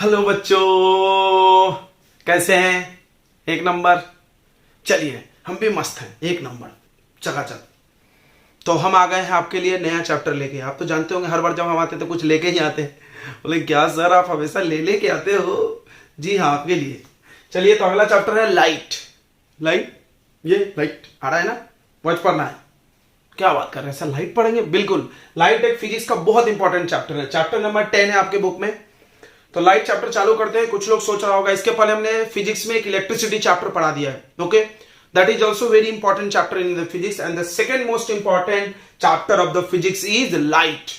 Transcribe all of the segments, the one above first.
Hello बच्चों, कैसे हैं? एक नंबर। चलिए, हम भी मस्त हैं, एक नंबर, चकाचक। तो हम आ गए हैं आपके लिए नया चैप्टर लेके। आप तो जानते होंगे हर बार जब हम आते तो कुछ लेके ही आते हैं। बोले क्या सर, आप हमेशा ले लेके आते हो? जी हाँ, आपके लिए। चलिए, तो अगला चैप्टर है लाइट। लाइट, ये लाइट आ रहा है ना, वॉच पढ़ना है। क्या बात कर रहे हैं सर, लाइट पढ़ेंगे? बिल्कुल। लाइट एक फिजिक्स का बहुत इंपॉर्टेंट चैप्टर है। चैप्टर नंबर 10 है आपके बुक में। तो लाइट चैप्टर चालू करते हैं। कुछ लोग सोच रहा होगा इसके पहले हमने फिजिक्स में एक इलेक्ट्रिसिटी चैप्टर पढ़ा दिया है। Okay, that is also very important chapter in the physics and the second most important chapter of the physics is light.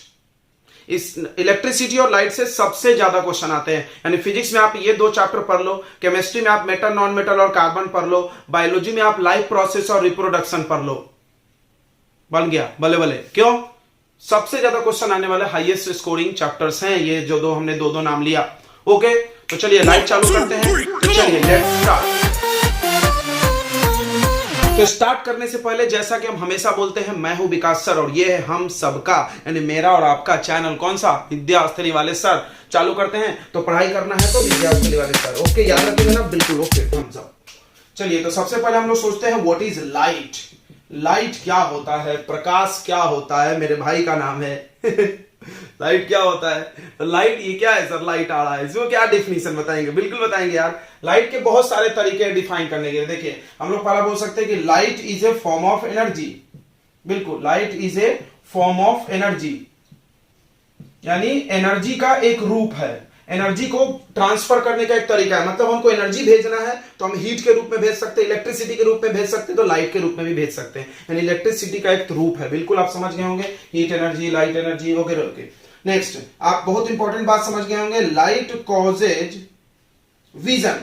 इस इलेक्ट्रिसिटी और लाइट से सबसे ज्यादा क्वेश्चन आते हैं। यानी फिजिक्स में आप ये दो चैप्टर पढ़ लो, केमिस्ट्री में आप मेटल, नॉन मेटल और कार्बन पढ़ लो, बायोलॉजी में आप लाइफ प्रोसेस और रिप्रोडक्शन पढ़ लो। बन गया बल्ले बल्ले। क्यों? सबसे ज्यादा क्वेश्चन आने वाले हाईएस्ट स्कोरिंग चैप्टर्स हैं ये, जो दो हमने दो नाम लिया। ओके, तो चलिए लाइट चालू करते हैं। तो चलिए लेट्स स्टार्ट। तो स्टार्ट करने से पहले जैसा कि हम हमेशा बोलते हैं, मैं हूं विकास सर और ये है हम सबका यानी मेरा और आपका चैनल। कौन सा? विद्यास्थली वाले सर। चालू करते हैं। तो पढ़ाई करना है तो विद्यास्थली वाले सर। ओके, याद रखिएगा ना? बिल्कुल। ओके, हम सब। चलिए, तो सबसे पहले हम लोग सोचते हैं व्हाट इज लाइट। लाइट क्या होता है? प्रकाश क्या होता है? मेरे भाई का नाम है। लाइट क्या होता है? तो लाइट ये क्या है सर? लाइट आ रहा है, इसको क्या डेफिनेशन बताएंगे? बिल्कुल बताएंगे यार। लाइट के बहुत सारे तरीके हैं डिफाइन करने के। देखिए, हम लोग पहला बोल सकते हैं कि light is a form of energy. बिल्कुल, light is a form of energy, यानी एनर्जी का एक रूप है। एनर्जी को ट्रांसफर करने का एक तरीका है। मतलब हमको एनर्जी भेजना है तो हम हीट के रूप में भेज सकते हैं, इलेक्ट्रिसिटी के रूप में भेज सकते हैं, तो लाइट के रूप में भी भेज सकते हैं। यानी इलेक्ट्रिसिटी का एक रूप है। बिल्कुल, आप समझ गए होंगे, heat energy, light energy. Okay okay. Next, आप बहुत इंपॉर्टेंट बात समझ गए होंगे, लाइट कॉजेज विजन।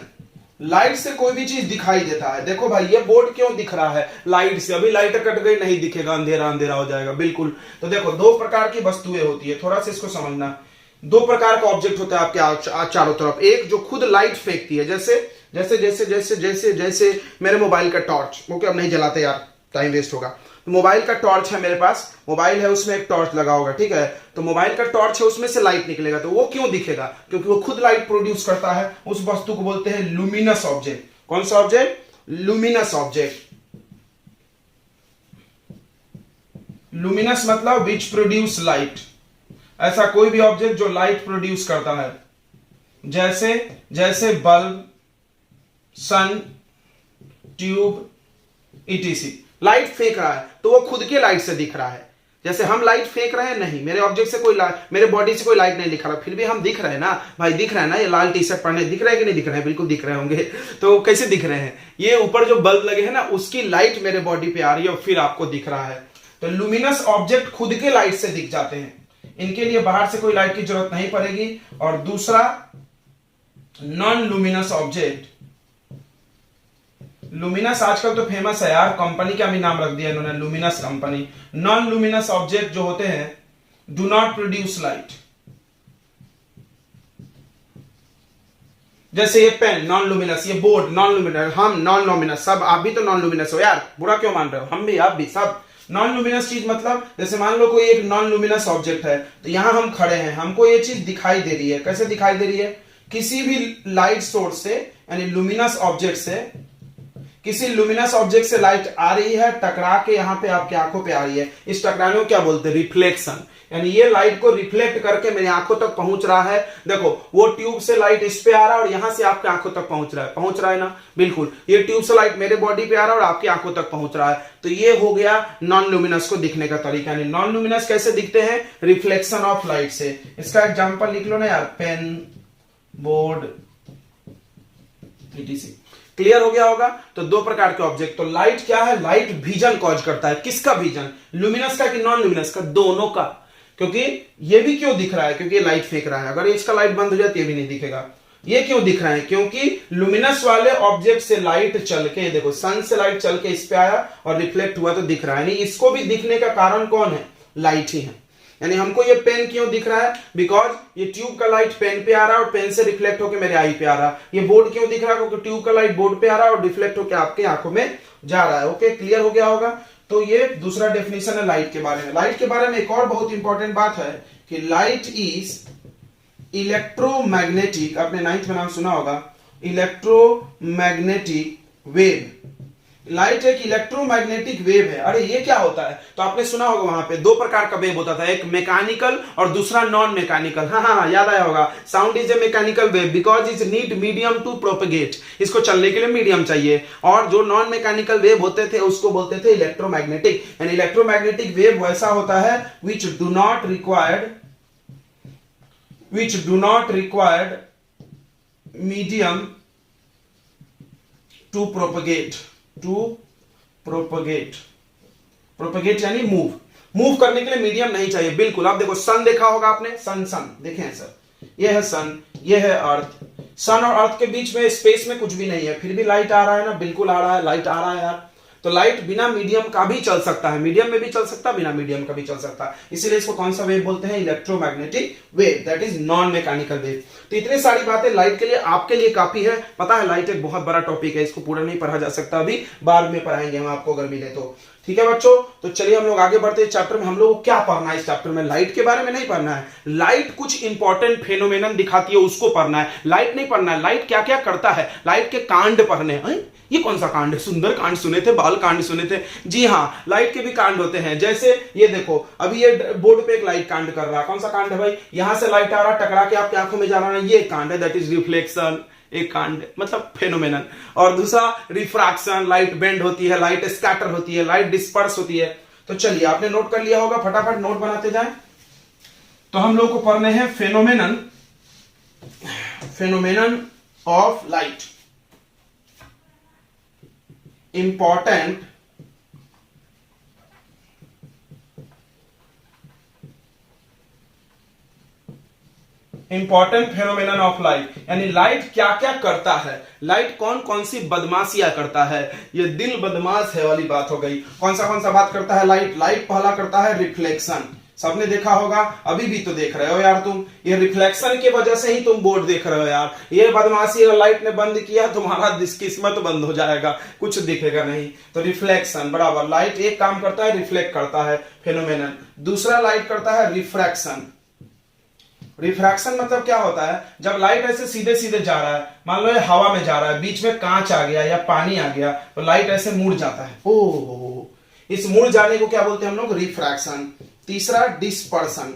लाइट से कोई भी चीज दिखाई देता है। देखो भाई, ये बोर्ड क्यों दिख रहा है? लाइट से। अभी लाइट कट गई, नहीं दिखेगा, अंधेरा अंधेरा हो जाएगा। बिल्कुल। तो देखो, दो प्रकार की वस्तुएं होती है, थोड़ा सा इसको समझना। दो प्रकार का ऑब्जेक्ट होता है आपके चारों तरफ। एक जो खुद लाइट फेंकती है, जैसे जैसे जैसे जैसे जैसे जैसे मेरे मोबाइल का टॉर्च। ओके, अब नहीं जलाते यार, टाइम वेस्ट होगा। तो मोबाइल का टॉर्च है मेरे पास, मोबाइल है, उसमें एक टॉर्च लगा होगा, ठीक है? तो मोबाइल का टॉर्च है, उसमें से लाइट निकलेगा। तो वो क्यों दिखेगा? क्योंकि वो खुद लाइट प्रोड्यूस करता है। उस वस्तु को बोलते हैं लुमिनस ऑब्जेक्ट। कौन सा ऑब्जेक्ट? Luminous object. लुमिनस मतलब विच प्रोड्यूस लाइट। ऐसा कोई भी ऑब्जेक्ट जो लाइट प्रोड्यूस करता है, जैसे जैसे बल्ब, सन, ट्यूब, इटीसी। लाइट फेंक रहा है तो वो खुद के लाइट से दिख रहा है। जैसे हम लाइट फेंक रहे हैं, नहीं, मेरे ऑब्जेक्ट से कोई मेरे बॉडी से कोई लाइट नहीं दिख रहा, फिर भी हम दिख रहे हैं ना भाई। दिख रहा है ना? ये लाल टी शर्ट पहने दिख रहा है कि नहीं दिख रहा है? बिल्कुल दिख रहे होंगे। तो कैसे दिख रहे हैं? ये ऊपर जो बल्ब लगे हैं ना, उसकी लाइट मेरे बॉडी पे आ रही है और फिर आपको दिख रहा है। तो लुमिनस ऑब्जेक्ट खुद के लाइट से दिख जाते हैं, इनके लिए बाहर से कोई लाइट की जरूरत नहीं पड़ेगी। और दूसरा, नॉन लुमिनस ऑब्जेक्ट। लुमिनस आजकल तो फेमस है यार, कंपनी का भी नाम रख दिया इन्होंने, luminous company. Non luminous object जो होते हैं डू नॉट प्रोड्यूस लाइट। जैसे ये पेन नॉन लुमिनस, ये बोर्ड नॉन लुमिनस, हम नॉन लुमिनस, सब। आप भी तो नॉन लुमिनस हो यार, बुरा क्यों मान रहे हो? हम भी, आप भी, सब नॉन लुमिनस चीज। मतलब जैसे मान लो कोई एक नॉन लुमिनस ऑब्जेक्ट है, तो यहां हम खड़े हैं, हमको ये चीज दिखाई दे रही है। कैसे दिखाई दे रही है? किसी भी लाइट सोर्स से, यानी लुमिनस ऑब्जेक्ट से, किसी लुमिनस ऑब्जेक्ट से लाइट आ रही है, टकरा के यहां पे आपकी आंखों पे आ रही है। इस टकराने को क्या बोलते हैं? रिफ्लेक्शन। यानी ये लाइट को रिफ्लेक्ट करके मेरी आंखों तक पहुंच रहा है। देखो, वो ट्यूब से लाइट इस पे आ रहा है और यहां से आपके आंखों तक पहुंच रहा है ना? बिल्कुल। ये ट्यूब से लाइट मेरे बॉडी पे आ रहा है और आपकी आंखों तक पहुंच रहा है। तो ये हो गया नॉन लुमिनस को दिखने का तरीका। यानी नॉन लुमिनस कैसे दिखते हैं? रिफ्लेक्शन ऑफ लाइट से। इसका एग्जाम्पल लिख लो ना यार, पेन, बोर्ड, etc। क्लियर हो गया होगा? तो दो प्रकार के ऑब्जेक्ट। तो लाइट क्या है? लाइट विजन कॉज करता है। किसका विजन? लुमिनस का कि नॉन लुमिनस का? दोनों का। क्योंकि ये भी क्यों दिख रहा है? क्योंकि ये लाइट फेंक रहा है। अगर इसका लाइट बंद हो जाए तो ये भी नहीं दिखेगा। ये क्यों दिख रहा है? क्योंकि लुमिनस वाले ऑब्जेक्ट से लाइट चल के, देखो सन से लाइट चल के इस पे आया और रिफ्लेक्ट हुआ तो दिख रहा है। नहीं, इसको भी दिखने का कारण कौन है? लाइट ही है। यानी हमको ये पेन क्यों दिख रहा है? बिकॉज ये ट्यूब का लाइट पेन पे आ रहा है और पेन से रिफ्लेक्ट होकर मेरे आई पे आ रहा है। ये बोर्ड क्यों दिख रहा है? क्योंकि ट्यूब का लाइट बोर्ड पे आ रहा है और रिफ्लेक्ट होकर आपके आंखों में जा रहा है। ओके, क्लियर हो गया होगा? तो ये दूसरा डेफिनेशन है लाइट के बारे में। लाइट के बारे में एक और बहुत इंपॉर्टेंट बात है कि लाइट इज इलेक्ट्रोमैग्नेटिक, आपने 9th में नाम सुना होगा, इलेक्ट्रोमैग्नेटिक वेव। लाइट एक इलेक्ट्रोमैग्नेटिक वेव है। अरे ये क्या होता है? तो आपने सुना होगा वहां पे दो प्रकार का वेव होता था, एक मैकेनिकल और दूसरा नॉन मैकेनिकल। हाँ, याद आया होगा। Sound is a mechanical wave because is need medium to propagate, इसको चलने के लिए मीडियम चाहिए। और जो नॉन मैकेनिकल वेव होते थे उसको बोलते थे इलेक्ट्रोमैग्नेटिक। एंड इलेक्ट्रोमैग्नेटिक वेव वैसा होता है which do not required medium to propagate यानी मूव करने के लिए मीडियम नहीं चाहिए। बिल्कुल। आप देखो सन देखा होगा आपने, सन देखे हैं सर, ये है सन, ये है अर्थ। सन और अर्थ के बीच में स्पेस में कुछ भी नहीं है, फिर भी लाइट आ रहा है ना, बिल्कुल आ रहा है, लाइट आ रहा है यार। तो लाइट बिना मीडियम का भी चल सकता है, मीडियम में भी चल सकता है, बिना मीडियम का भी चल सकता है। इसीलिए इसको कौन सा वेव बोलते हैं? Electromagnetic wave, that is non mechanical wave. तो इतनी सारी बातें लाइट के लिए आपके लिए काफी है। पता है लाइट एक बहुत बड़ा टॉपिक है, इसको पूरा नहीं पढ़ा जा सकता, अभी बाद में पढ़ाएंगे हम आपको अगर मिले तो। ठीक है बच्चों, तो चलिए हम लोग आगे बढ़ते हैं चैप्टर में। हम लोग को क्या पढ़ना है इस चैप्टर में? लाइट के बारे में नहीं पढ़ना है, लाइट कुछ इंपॉर्टेंट फेनोमेनन दिखाती है उसको पढ़ना है। लाइट नहीं पढ़ना है, लाइट क्या क्या करता है, लाइट के कांड पढ़ने हैं। ये कौन सा कांड है? सुंदर कांड सुने थे, बाल कांड सुने थे। जी हाँ, लाइट के भी कांड होते हैं। जैसे ये देखो, अभी ये बोर्ड पे एक लाइट कांड कर रहा है। कौन सा कांड है भाई? यहां से लाइट आ रहा, टकरा के आपकी आंखों में जा रहा है, ये कांड है, दैट इज रिफ्लेक्शन। एक कांड मतलब फेनोमेनन। और दूसरा रिफ्रैक्शन, लाइट बेंड होती है, लाइट स्कैटर होती है, लाइट डिस्पर्स होती है। तो चलिए आपने नोट कर लिया होगा, फटाफट नोट बनाते जाएं। तो हम लोग को पढ़ने हैं phenomenon of light. Important phenomenon of light, यानी लाइट क्या क्या करता है, लाइट कौन कौन सी बदमाशियां करता है। ये दिल बदमाश है वाली बात हो गई। कौन सा बात करता है लाइट? लाइट पहला करता है रिफ्लेक्शन। सबने देखा होगा, अभी भी तो देख रहे हो यार तुम, ये रिफ्लेक्शन की वजह से ही तुम बोर्ड देख रहे हो यार। ये बदमाशी लाइट ने बंद किया, तुम्हारा किस्मत बंद हो जाएगा, कुछ दिखेगा नहीं। तो रिफ्लेक्शन बराबर, लाइट एक काम करता है, रिफ्लेक्ट करता है, फेनोमेनन। दूसरा लाइट करता है रिफ्रैक्शन। रिफ्रैक्शन मतलब क्या होता है? जब लाइट ऐसे सीधे सीधे जा रहा है, मान लो ये हवा में जा रहा है, बीच में कांच आ गया या पानी आ गया, तो लाइट ऐसे मुड़ जाता है। ओह, इस मुड़ जाने को क्या बोलते हैं हम लोग? रिफ्रैक्शन। तीसरा डिस्पर्सन,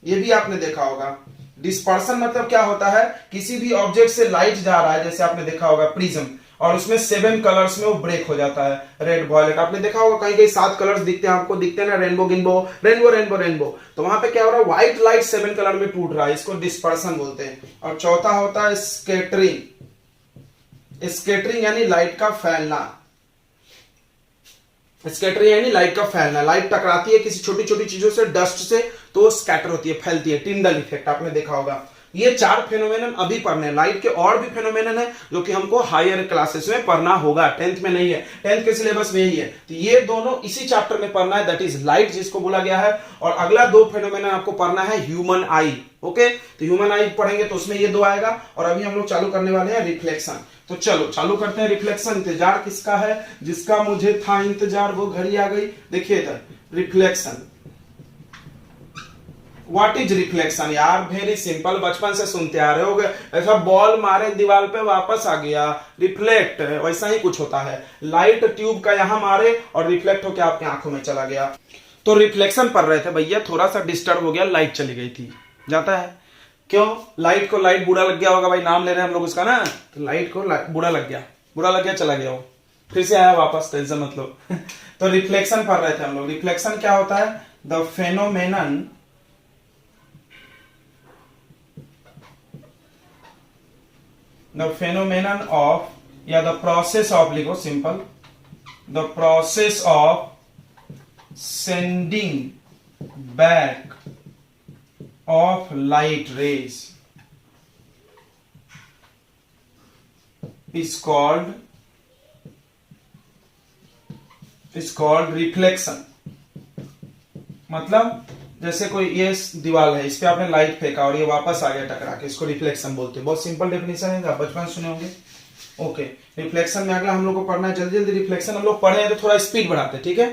ये भी आपने देखा होगा। डिस्पर्सन मतलब क्या होता है? किसी भी ऑब्जेक्ट से लाइट जा रहा है, जैसे आपने देखा होगा प्रिज्म, और उसमें 7 कलर्स में वो ब्रेक हो जाता है, रेड, वॉयलेट। आपने देखा होगा कहीं कहीं 7 कलर्स दिखते हैं आपको, दिखते हैं ना, रेनबो गिनबो, रेनबो। तो वहां पे क्या हो रहा है? व्हाइट लाइट 7 कलर में टूट रहा है, इसको डिस्पर्सन बोलते हैं। और चौथा होता है स्कैटरिंग यानी लाइट का फैलना। स्कैटरिंग यानी लाइट का फैलना। लाइट टकराती है किसी छोटी छोटी चीजों से, डस्ट से, तो स्कैटर होती है, फैलती है, टिंडल इफेक्ट आपने देखा होगा। ये 4 फेनोमेनन अभी पढ़ने हैं। लाइट के और भी फेनोमेनन है जो कि हमको हायर क्लासेस में पढ़ना होगा, 10th में नहीं है, 10th के सिलेबस में ही है। तो ये दोनों इसी चैप्टर में पढ़ना है, दैट इज लाइट जिसको बोला गया है। और अगला 2 फेनोमेनन आपको पढ़ना है ह्यूमन आई। ओके, तो ह्यूमन आई पढ़ेंगे तो उसमें ये 2 आएगा। और अभी हम लोग चालू करने वाले हैं रिफ्लेक्शन। तो चलो चालू करते हैं रिफ्लेक्शन। इंतजार किसका है? जिसका मुझे था इंतजार, वो घड़ी आ गई। देखिए इधर, रिफ्लेक्शन। व्हाट इज रिफ्लेक्शन यार? वेरी सिंपल, बचपन से सुनते आ रहे हो। ऐसा बॉल मारे दीवार पे वापस आ गया, रिफ्लेक्ट, वैसा ही कुछ होता है। लाइट ट्यूब का यहां मारे और रिफ्लेक्ट होकर आपकी आंखों में चला गया। तो रिफ्लेक्शन पढ़ रहे थे भैया, थोड़ा सा डिस्टर्ब हो गया, लाइट चली गई थी। जाता है क्यों? लाइट को लाइट बुरा लग गया होगा भाई, नाम ले रहे हैं हम लोग उसका ना, तो लाइट को बुरा लग गया, चला गया वो, फिर से आया वापस, टेंशन मतलब। तो रिफ्लेक्शन पढ़ रहे थे हम लोग। रिफ्लेक्शन क्या होता है? द फेनोमेनन ऑफ, या द प्रोसेस ऑफ, लिखो simple, the process of sending back of light rays is called reflection। मतलब जैसे कोई ये दीवार है, इस पे आपने लाइट फेंका और ये वापस आ गया टकरा के, इसको रिफ्लेक्शन बोलते हैं। बहुत सिंपल डेफिनेशन है, आप बचपन सुने होंगे। ओके, रिफ्लेक्शन में अगला हम लोग को पढ़ना है, जल्दी जल्दी रिफ्लेक्शन हम लोग पढ़े हैं तो थोड़ा स्पीड बढ़ाते हैं, ठीक है।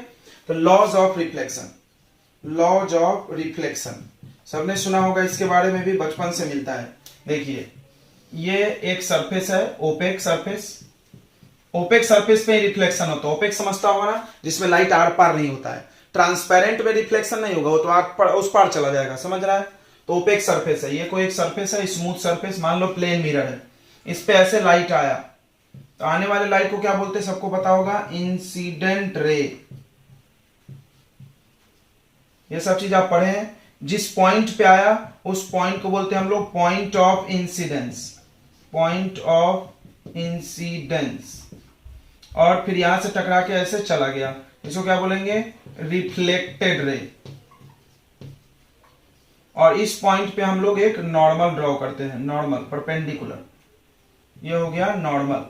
तो लॉज ऑफ रिफ्लेक्शन, सबने सुना होगा इसके बारे में भी, बचपन से मिलता है। देखिए ये एक सरफेस है, ओपेक सरफेस। ओपेक सरफेस पे रिफ्लेक्शन होता है। ओपेक समझता होगा ना, जिसमें लाइट आर पार नहीं होता है। ट्रांसपेरेंट में रिफ्लेक्शन नहीं होगा, वो तो आग पर उस पार चला जाएगा, समझ रहा है। तो ओपेक सरफेस है, ये कोई एक सरफेस है, स्मूथ सरफेस, मान लो प्लेन मिरर है, इस पे ऐसे लाइट आया, तो आने वाले लाइट को क्या बोलते हैं, सबको पता होगा, इंसिडेंट रे। ये सब चीज आप पढ़े हैं। जिस पॉइंट पे आया उस पॉइंट को बोलते हैं हम लोग point of incidence, point of incidence. और फिर यहां से टकरा के ऐसे चला गया, इसको क्या बोलेंगे, रिफ्लेक्टेड रे। और इस पॉइंट पे हम लोग एक नॉर्मल ड्रॉ करते हैं, नॉर्मल परपेंडिकुलर, ये हो गया नॉर्मल।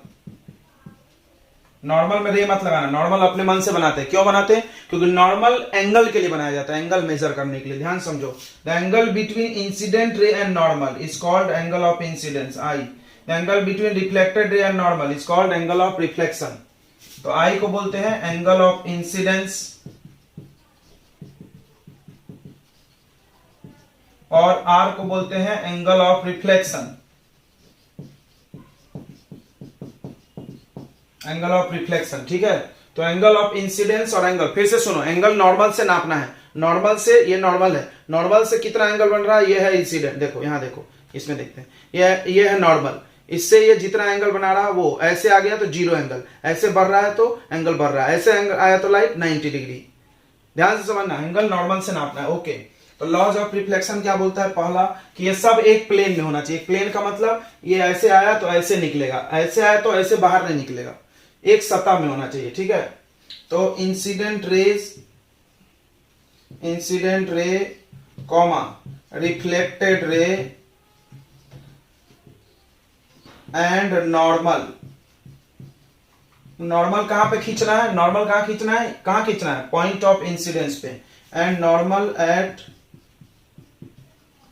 नॉर्मल में रे मत लगाना, नॉर्मल अपने मन से बनाते हैं। क्यों बनाते हैं, क्योंकि नॉर्मल एंगल के लिए बनाया जाता है, एंगल मेजर करने के लिए। ध्यान समझो, the angle between incident ray and normal is called angle of incidence, I. The angle between reflected ray and normal is called angle of reflection. तो आई को बोलते हैं एंगल ऑफ इंसिडेंस, और आर को बोलते हैं angle of reflection, angle of reflection. ठीक है, तो एंगल ऑफ इंसिडेंस और एंगल, फिर से सुनो, एंगल नॉर्मल से नापना है। नॉर्मल से, ये नॉर्मल है, नॉर्मल से कितना एंगल बन रहा है, ये है इंसिडेंट। देखो यहां देखो, इसमें देखते हैं, ये है नॉर्मल, इससे ये जितना एंगल बना रहा है वो ऐसे आ गया तो जीरो एंगल, ऐसे बढ़ रहा है तो एंगल बढ़ रहा है, ऐसे एंगल आया तो लाइट 90 डिग्री। ध्यान से समझना, एंगल नॉर्मल से नापना है। ओके, तो लॉज ऑफ रिफ्लेक्शन क्या बोलता है, पहला कि ये सब एक प्लेन में होना चाहिए। प्लेन का मतलब ये ऐसे आया तो ऐसे निकलेगा, ऐसे आया तो ऐसे बाहर नहीं निकलेगा, एक सतह में होना चाहिए। ठीक है, तो incident ray comma reflected ray and normal. Normal कहां पे खींचना है, नॉर्मल कहां खींचना है, कहां खींचना है, पॉइंट ऑफ इंसिडेंस पे। And normal at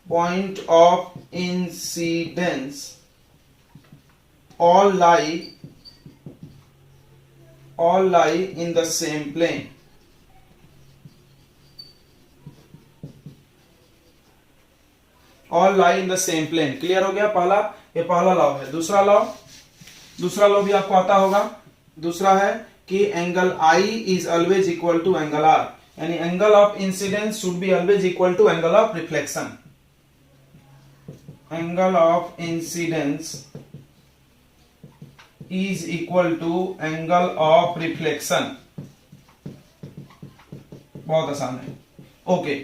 point of incidence all lie in the same plane। all lie in the same plane। Clear हो गया पहला, ये पहला लॉ है। दूसरा लॉ भी आपको आता होगा। दूसरा है कि angle I is always equal to angle R, यानी angle of incidence should be always equal to angle of reflection. Angle of incidence is equal to angle of reflection। बहुत आसान है। ओके,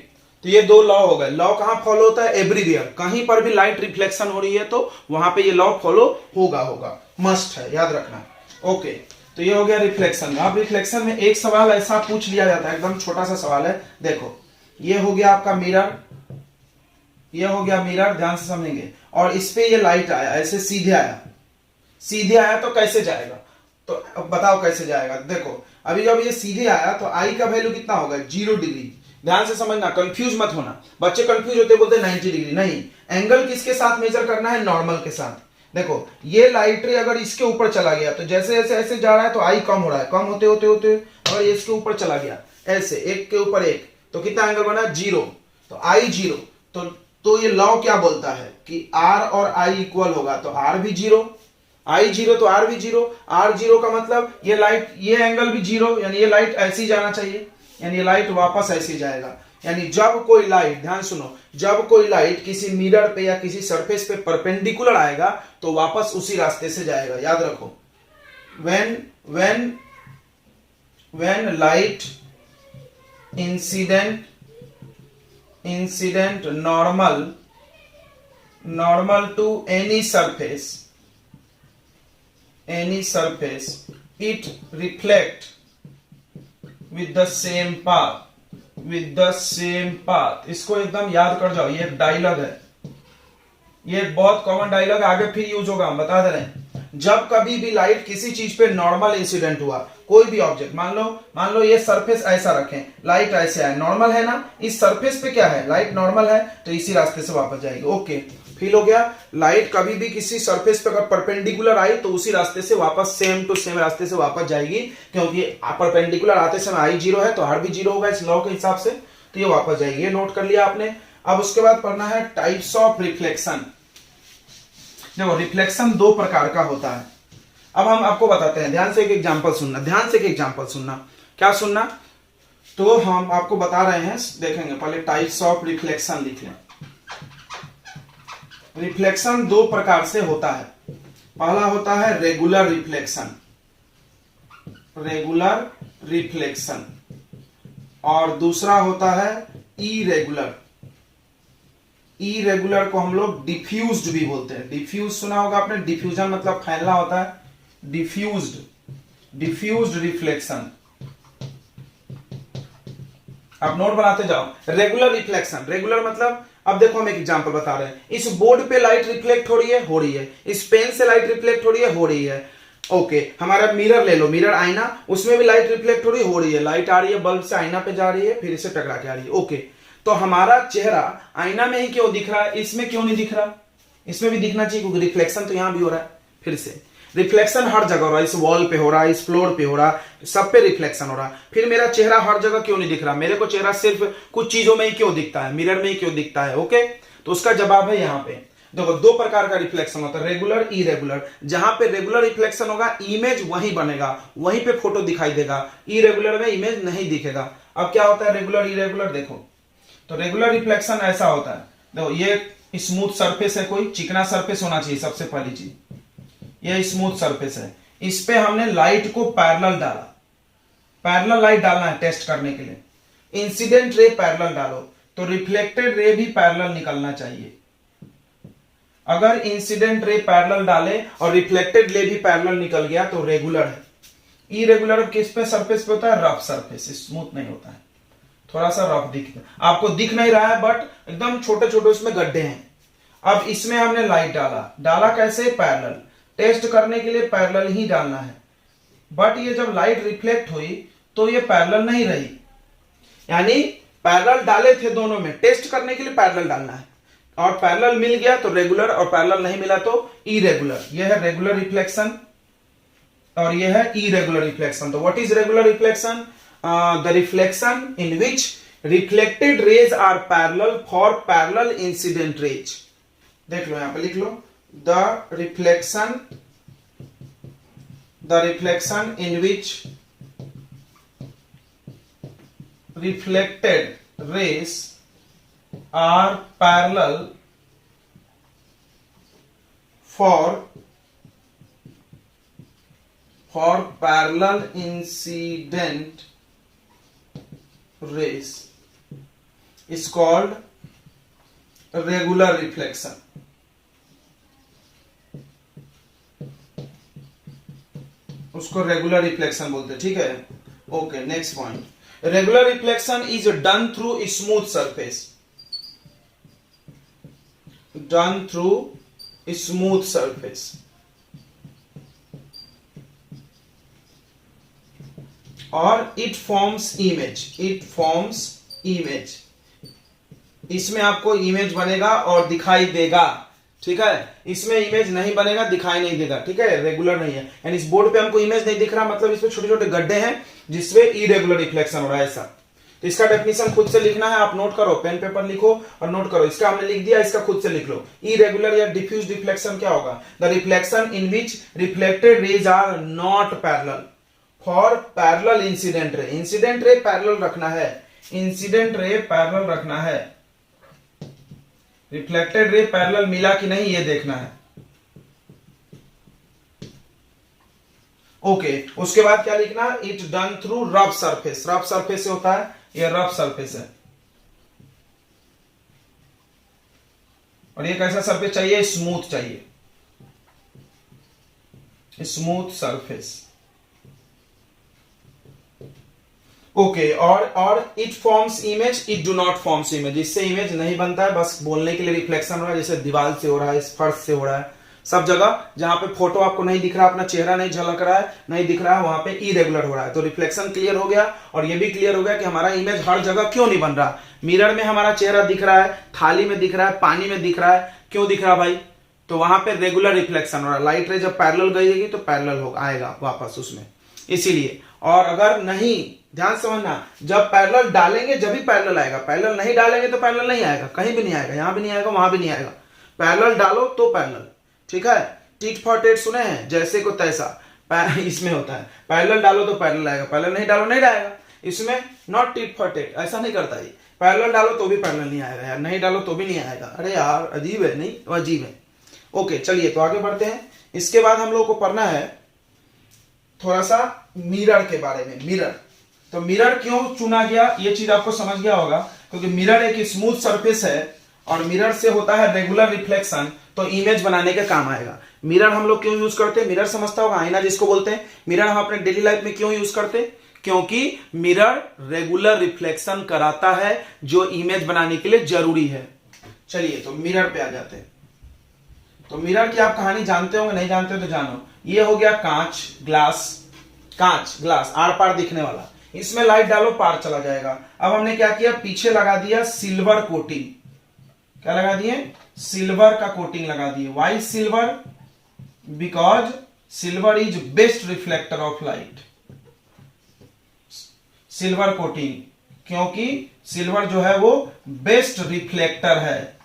तो ये दो लॉ हो गए। लॉ कहां फॉलो होता है, एवरीवेयर, कहीं पर भी लाइट रिफ्लेक्शन हो रही है तो वहां पे ये लॉ फॉलो होगा, मस्ट है, याद रखना। ओके, तो ये हो गया रिफ्लेक्शन। अब रिफ्लेक्शन में एक सवाल ऐसा पूछ लिया जाता है, एकदम छोटा सा सवाल है। देखो, ये हो गया आपका मिरर, ये हो गया मिरर, ध्यान से समझेंगे। और इस पे ये लाइट आया, ऐसे सीधे आया तो कैसे जाएगा, तो अब बताओ कैसे जाएगा। देखो, अभी जब ये सीधे आया तो आई का वैल्यू कितना होगा, 0 डिग्री। ध्यान से समझना, कंफ्यूज मत होना, बच्चे कंफ्यूज होते बोलते 90 डिग्री। नहीं, एंगल किसके साथ मेजर करना है, नॉर्मल के साथ। देखो, ये लाइट रे अगर इसके ऊपर चला गया तो जैसे ऐसे जा रहा है तो आई कम हो रहा है, कम होते अगर ये इसके ऊपर चला गया, ऐसे एक के ऊपर एक, तो कितना एंगल बना, 0। तो आई 0, तो ये लॉ क्या बोलता है कि आर और आई इक्वल होगा, तो आर भी 0, आई 0 तो आर भी 0। आर 0 का मतलब ये लाइट, ये एंगल भी 0, यानी ये लाइट ऐसे ही जाना चाहिए, यानी ये लाइट वापस ऐसे ही जाएगा। यानी जब कोई लाइट, ध्यान सुनो, जब कोई लाइट किसी मिरर पे या किसी सरफेस पे परपेंडिकुलर आएगा तो वापस उसी रास्ते से जाएगा, याद रखो। when light incident normal to any surface it reflect with the same path। इसको एकदम याद कर जाओ, ये एक डायलॉग है, ये एक बहुत कॉमन डायलॉग है, आगे फिर यूज होगा, हम बता दे रहे हैं। जब कभी भी लाइट किसी चीज पे नॉर्मल इंसिडेंट हुआ, कोई भी ऑब्जेक्ट, मान लो ये सरफेस ऐसा रखें, लाइट ऐसे आए, नॉर्मल है ना, इस सरफेस पे क्या है, लाइट नॉर्मल है, तो इसी रास्ते से वापस जाएगी। ओके, फील हो गया। लाइट कभी भी किसी सरफेस पे अगर परपेंडिकुलर आई तो उसी रास्ते से वापस सेम टू सेम रास्ते से वापस जाएगी, क्योंकि परपेंडिकुलर आते समय आई 0 है तो आर भी 0 होगा इस लॉ के हिसाब से, तो ये वापस जाएगी। ये नोट कर लिया आपने। अब उसके बाद पढ़ना है टाइप्स ऑफ रिफ्लेक्शन। देखो रिफ्लेक्शन दो प्रकार का होता है। अब हम आपको बताते हैं, ध्यान से एक एग्जांपल सुनना, ध्यान से एक एग्जांपल सुनना। क्या सुनना? तो हम आपको बता रहे हैं, देखेंगे पहले टाइप्स ऑफ रिफ्लेक्शन लिख लें। रिफ्लेक्शन दो प्रकार से होता है। पहला होता है रेगुलर रिफ्लेक्शन, रेगुलर रिफ्लेक्शन, और दूसरा होता है इरेगुलर। इरेगुलर को हम लोग डिफ्यूज्ड भी बोलते हैं। डिफ्यूज सुना होगा आपने, डिफ्यूजन मतलब फैलना होता है, डिफ्यूज्ड, डिफ्यूज्ड रिफ्लेक्शन। आप नोट बनाते जाओ। रेगुलर रिफ्लेक्शन, रेगुलर मतलब, अब देखो हम एक एग्जांपल बता रहे हैं, इस बोर्ड पे लाइट रिफ्लेक्ट हो रही है, हो रही है, इस पेन से लाइट रिफ्लेक्ट हो रही है, हो रही है। ओके, हमारा मिरर ले लो, मिरर आईना, उसमें भी लाइट रिफ्लेक्ट हो रही है, हो रही है। लाइट आ रही है बल्ब से आईना पे जा रही है, फिर इसे टकरा के आ रही है। ओके, तो हमारा चेहरा आईना में ही क्यों दिख रहा है, इसमें क्यों नहीं दिख रहा? इसमें भी दिखना चाहिए, क्योंकि रिफ्लेक्शन तो यहां भी हो रहा है। फिर से रिफ्लेक्शन हर जगह हो रहा है, इस वॉल पे हो रहा है, इस फ्लोर पे हो रहा है, सब पे रिफ्लेक्शन हो रहा है। फिर मेरा चेहरा हर जगह क्यों नहीं दिख रहा? मेरे को चेहरा सिर्फ कुछ चीजों में ही क्यों दिखता है, मिरर में ही क्यों दिखता है? ओके, तो उसका जवाब है यहाँ पे। देखो दो प्रकार का रिफ्लेक्शन होता है, रेगुलर, इरेगुलर। जहां पे रेगुलर रिफ्लेक्शन होगा, इमेज वहीं बनेगा, वहीं पे फोटो दिखाई देगा। इरेगुलर में इमेज नहीं दिखेगा। अब क्या होता है रेगुलर, इरेगुलर? देखो, तो रेगुलर रिफ्लेक्शन ऐसा होता है, देखो ये स्मूथ सरफेस है, कोई चिकना सरफेस होना चाहिए सबसे पहली चीज। ये स्मूथ सरफेस है, इस पे हमने लाइट को पैरेलल डाला। पैरेलल लाइट डालना है टेस्ट करने के लिए। इंसिडेंट रे पैरेलल डालो, तो रिफ्लेक्टेड रे भी पैरेलल निकलना चाहिए। अगर इंसिडेंट रे पैरेलल डाले और रिफ्लेक्टेड रे भी पैरेलल निकल गया तो रेगुलर है। इरेगुलर किस पे सरफेस पे होता है? रफ सरफेस, स्मूथ नहीं होता है, थोड़ा सा रफ दिखता है। आपको दिख नहीं रहा है, बट एकदम छोटे छोटे उसमें गड्ढे हैं। अब इसमें हमने लाइट डाला, डाला कैसे? पैरेलल। टेस्ट करने के लिए पैरेलल ही डालना है, बट ये जब लाइट रिफ्लेक्ट हुई तो ये पैरेलल नहीं रही, यानी पैरेलल डाले थे दोनों में, टेस्ट करने के लिए पैरेलल डालना है, और पैरेलल मिल गया तो रेगुलर, और पैरेलल नहीं मिला तो इरेगुलर। यह है रेगुलर रिफ्लेक्शन और यह है इरेगुलर रिफ्लेक्शन। तो what is regular reflection? The reflection in which reflected rays are parallel for parallel incident rays. देख लो, यहां पे लिख लो, the reflection in which reflected rays are parallel for parallel incident rays is called regular reflection। उसको regular reflection बोलते हैं, ठीक है। Okay, next point, regular reflection is done through smooth surface, done through smooth surface, और it forms image, it forms image. इसमें आपको image बनेगा और दिखाई देगा, ठीक है। इसमें इमेज नहीं बनेगा, दिखाई नहीं देगा, ठीक है, रेगुलर नहीं है। यानी इस बोर्ड पे हमको इमेज नहीं दिख रहा, मतलब इसमें छोटे छोटे गड्ढे हैं जिसमें इरेगुलर रिफ्लेक्शन हो रहा है, ऐसा। तो इसका डेफिनेशन खुद से लिखना है, आप नोट करो, पेन पेपर लिखो और नोट करो। इसका हमने लिख दिया, इसका खुद से लिख लो। इरेगुलर या डिफ्यूज रिफ्लेक्शन क्या होगा? The reflection in which reflected rays are not parallel for parallel incident ray. Incident ray parallel रखना है, इंसिडेंट रे पैरेलल रखना है। रिफ्लेक्टेड रे पैरेलल मिला कि नहीं ये देखना है। ओके, उसके बाद क्या लिखना? It done through rough surface. Rough surface से होता है, ये रफ सरफेस है। और ये कैसा सरफेस चाहिए? स्मूथ चाहिए, स्मूथ सरफेस। ओके, और it forms image, it do not forms image. इससे इमेज नहीं बनता है, बस बोलने के लिए रिफ्लेक्शन हो रहा है, जैसे दीवार से हो रहा है, इस फर्श से हो रहा है, सब जगह जहां पे फोटो आपको नहीं दिख रहा, अपना चेहरा नहीं झलक रहा है, नहीं दिख रहा है, वहां पे इरेगुलर हो रहा है। तो रिफ्लेक्शन क्लियर हो गया, और ये भी क्लियर हो गया कि हमारा इमेज हर जगह क्यों नहीं बन रहा। मिरर में हमारा चेहरा दिख रहा है, थाली में दिख रहा है, पानी में दिख रहा है, क्यों दिख रहा भाई? तो वहां पे रेगुलर रिफ्लेक्शन हो रहा है। लाइट रे जब पैरेलल गई तो पैरेलल आएगा वापस उसमें। इसीलिए। और अगर नहीं, ध्यान समझना, जब पैरेलल डालेंगे जब भी पैरेलल आएगा, पैरेलल नहीं डालेंगे तो पैरेलल नहीं आएगा, कहीं भी नहीं आएगा, यहां भी नहीं आएगा, वहां भी नहीं आएगा। पैरेलल डालो तो पैरेलल, ठीक है। टीट फॉर टेट सुने हैं, जैसे को तैसा इसमें होता है, पैरेलल डालो तो पैरेलल आएगा, पैरेलल नहीं डालो नहीं आएगा। इसमें नॉट टीट फॉर टेट, ऐसा नहीं करता ये, पैरेलल डालो तो भी पैरेलल नहीं आएगा यार, नहीं डालो तो भी नहीं आएगा। अरे यार अजीब है, नहीं अजीब है। ओके चलिए तो आगे बढ़ते हैं। इसके बाद हम लोग को पढ़ना है थोड़ा सा मिरर के बारे में। मिरर, तो मिरर क्यों चुना गया ये चीज आपको समझ गया होगा, क्योंकि मिरर एक स्मूथ सरफेस है और मिरर से होता है रेगुलर रिफ्लेक्शन, तो इमेज बनाने के काम आएगा। मिरर हम लोग क्यों यूज करते हैं, मिरर समझता होगा, आईना जिसको बोलते हैं। मिरर हम अपने डेली लाइफ में क्यों यूज करते हैं, क्योंकि मिरर रेगुलर रिफ्लेक्शन कराता है जो इमेज बनाने के लिए जरूरी है। चलिए तो मिरर पे आ जाते हैं। तो मिरर की आप कहानी जानते होंगे, नहीं जानते हो तो जानो। ये हो गया कांच, ग्लास, कांच ग्लास आर पार दिखने वाला, इसमें लाइट डालो पार चला जाएगा। अब हमने क्या किया, पीछे लगा दिया सिल्वर कोटिंग। क्या लगा दिए, सिल्वर का कोटिंग लगा दिए। Why silver, because silver is best reflector of light. Silver coating, क्योंकि सिल्वर जो है वो बेस्ट रिफ्लेक्टर है।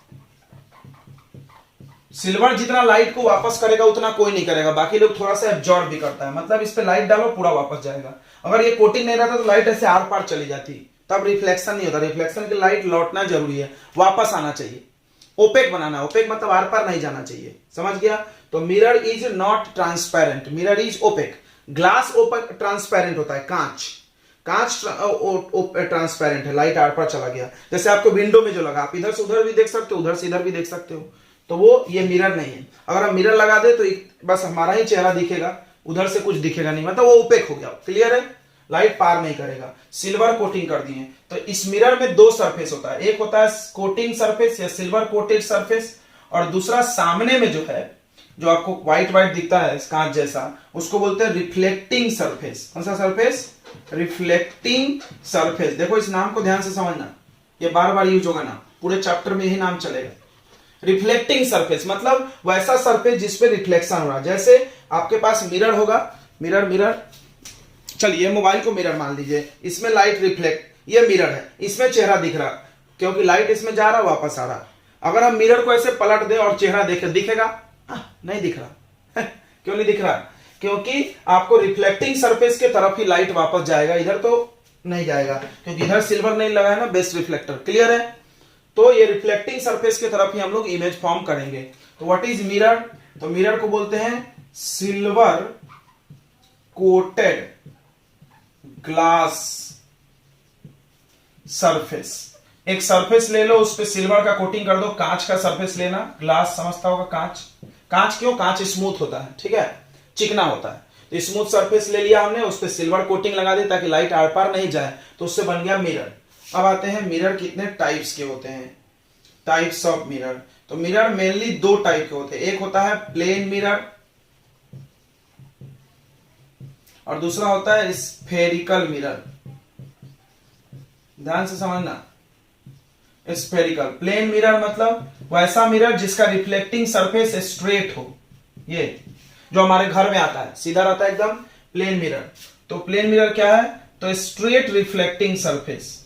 सिल्वर जितना लाइट को वापस करेगा उतना कोई नहीं करेगा, बाकी लोग थोड़ा सा एब्जॉर्ब भी करता है, मतलब इस पे लाइट डालो पूरा वापस जाएगा। अगर ये कोटिंग नहीं रहता तो लाइट ऐसे आर पार चली जाती, तब रिफ्लेक्शन नहीं होता। रिफ्लेक्शन की लाइट लौटना जरूरी है, वापस आना चाहिए। ओपेक बनाना, ओपेक मतलब आर पार नहीं जाना चाहिए, समझ गया। तो mirror is not transparent, mirror is opaque. Glass opaque transparent होता है, कांच ट्रांसपेरेंट है, लाइट आर पार चला गया। जैसे आपको विंडो में जो लगा, आप इधर से उधर भी देख सकते हो, उधर से इधर भी देख सकते हो, तो वो ये मिरर नहीं है। अगर हम मिरर लगा दे तो बस हमारा ही चेहरा दिखेगा, उधर से कुछ दिखेगा नहीं, मतलब वो ओपेक हो गया। क्लियर है, लाइट पार नहीं करेगा। सिल्वर कोटिंग कर दिए। तो इस मिरर में दो सरफेस होता है, एक होता है कोटिंग सरफेस या सिल्वर कोटेड सरफेस, और दूसरा सामने में जो है, जो आपको व्हाइट व्हाइट दिखता है कांच जैसा, उसको बोलते हैं रिफ्लेक्टिंग सरफेस। कौन सा सरफेस, रिफ्लेक्टिंग सरफेस। देखो इस नाम को ध्यान से समझना, ये बार बार यूज होगा नाम, पूरे चैप्टर में यही नाम चलेगा। रिफ्लेक्टिंग सरफेस मतलब वैसा सरफेस जिसपे रिफ्लेक्शन हो रहा है। जैसे आपके पास मिरर होगा, मिरर चलिए मोबाइल को मिरर मान लीजिए, इसमें लाइट रिफ्लेक्ट, ये मिरर है, इसमें चेहरा दिख रहा क्योंकि लाइट इसमें जा रहा वापस आ रहा। अगर हम मिरर को ऐसे पलट दे और चेहरा देखे, दिखेगा नहीं दिख रहा क्यों नहीं दिख रहा, क्योंकि आपको रिफ्लेक्टिंग सरफेस के तरफ ही लाइट वापस जाएगा, इधर तो नहीं जाएगा, क्योंकि इधर सिल्वर नहीं लगा है ना, बेस्ट रिफ्लेक्टर। क्लियर है, तो ये रिफ्लेक्टिंग सरफेस की तरफ ही हम लोग इमेज फॉर्म करेंगे। तो व्हाट इज मिरर, तो मिरर को बोलते हैं सिल्वर कोटेड ग्लास सरफेस। एक सरफेस ले लो, उस पे सिल्वर का कोटिंग कर दो। कांच का सरफेस लेना, ग्लास समझता होगा, कांच। कांच क्यों, कांच स्मूथ होता है, ठीक है, चिकना होता है। तो स्मूथ सरफेस ले लिया हमने, उस पे सिल्वर कोटिंग लगा दी ताकि लाइट आर पार नहीं जाए, तो उससे बन गया मिरर। अब आते हैं मिरर कितने टाइप्स के होते हैं, टाइप्स ऑफ मिरर। तो मिरर मेनली दो टाइप के होते हैं, एक होता है प्लेन मिरर और दूसरा होता है स्फेरिकल मिरर। ध्यान से समझना, स्फेरिकल। प्लेन मिरर मतलब वैसा मिरर जिसका रिफ्लेक्टिंग सरफेस स्ट्रेट हो, ये जो हमारे घर में आता है, सीधा रहता है एकदम, प्लेन मिरर। तो प्लेन मिरर क्या है, तो स्ट्रेट रिफ्लेक्टिंग सरफेस,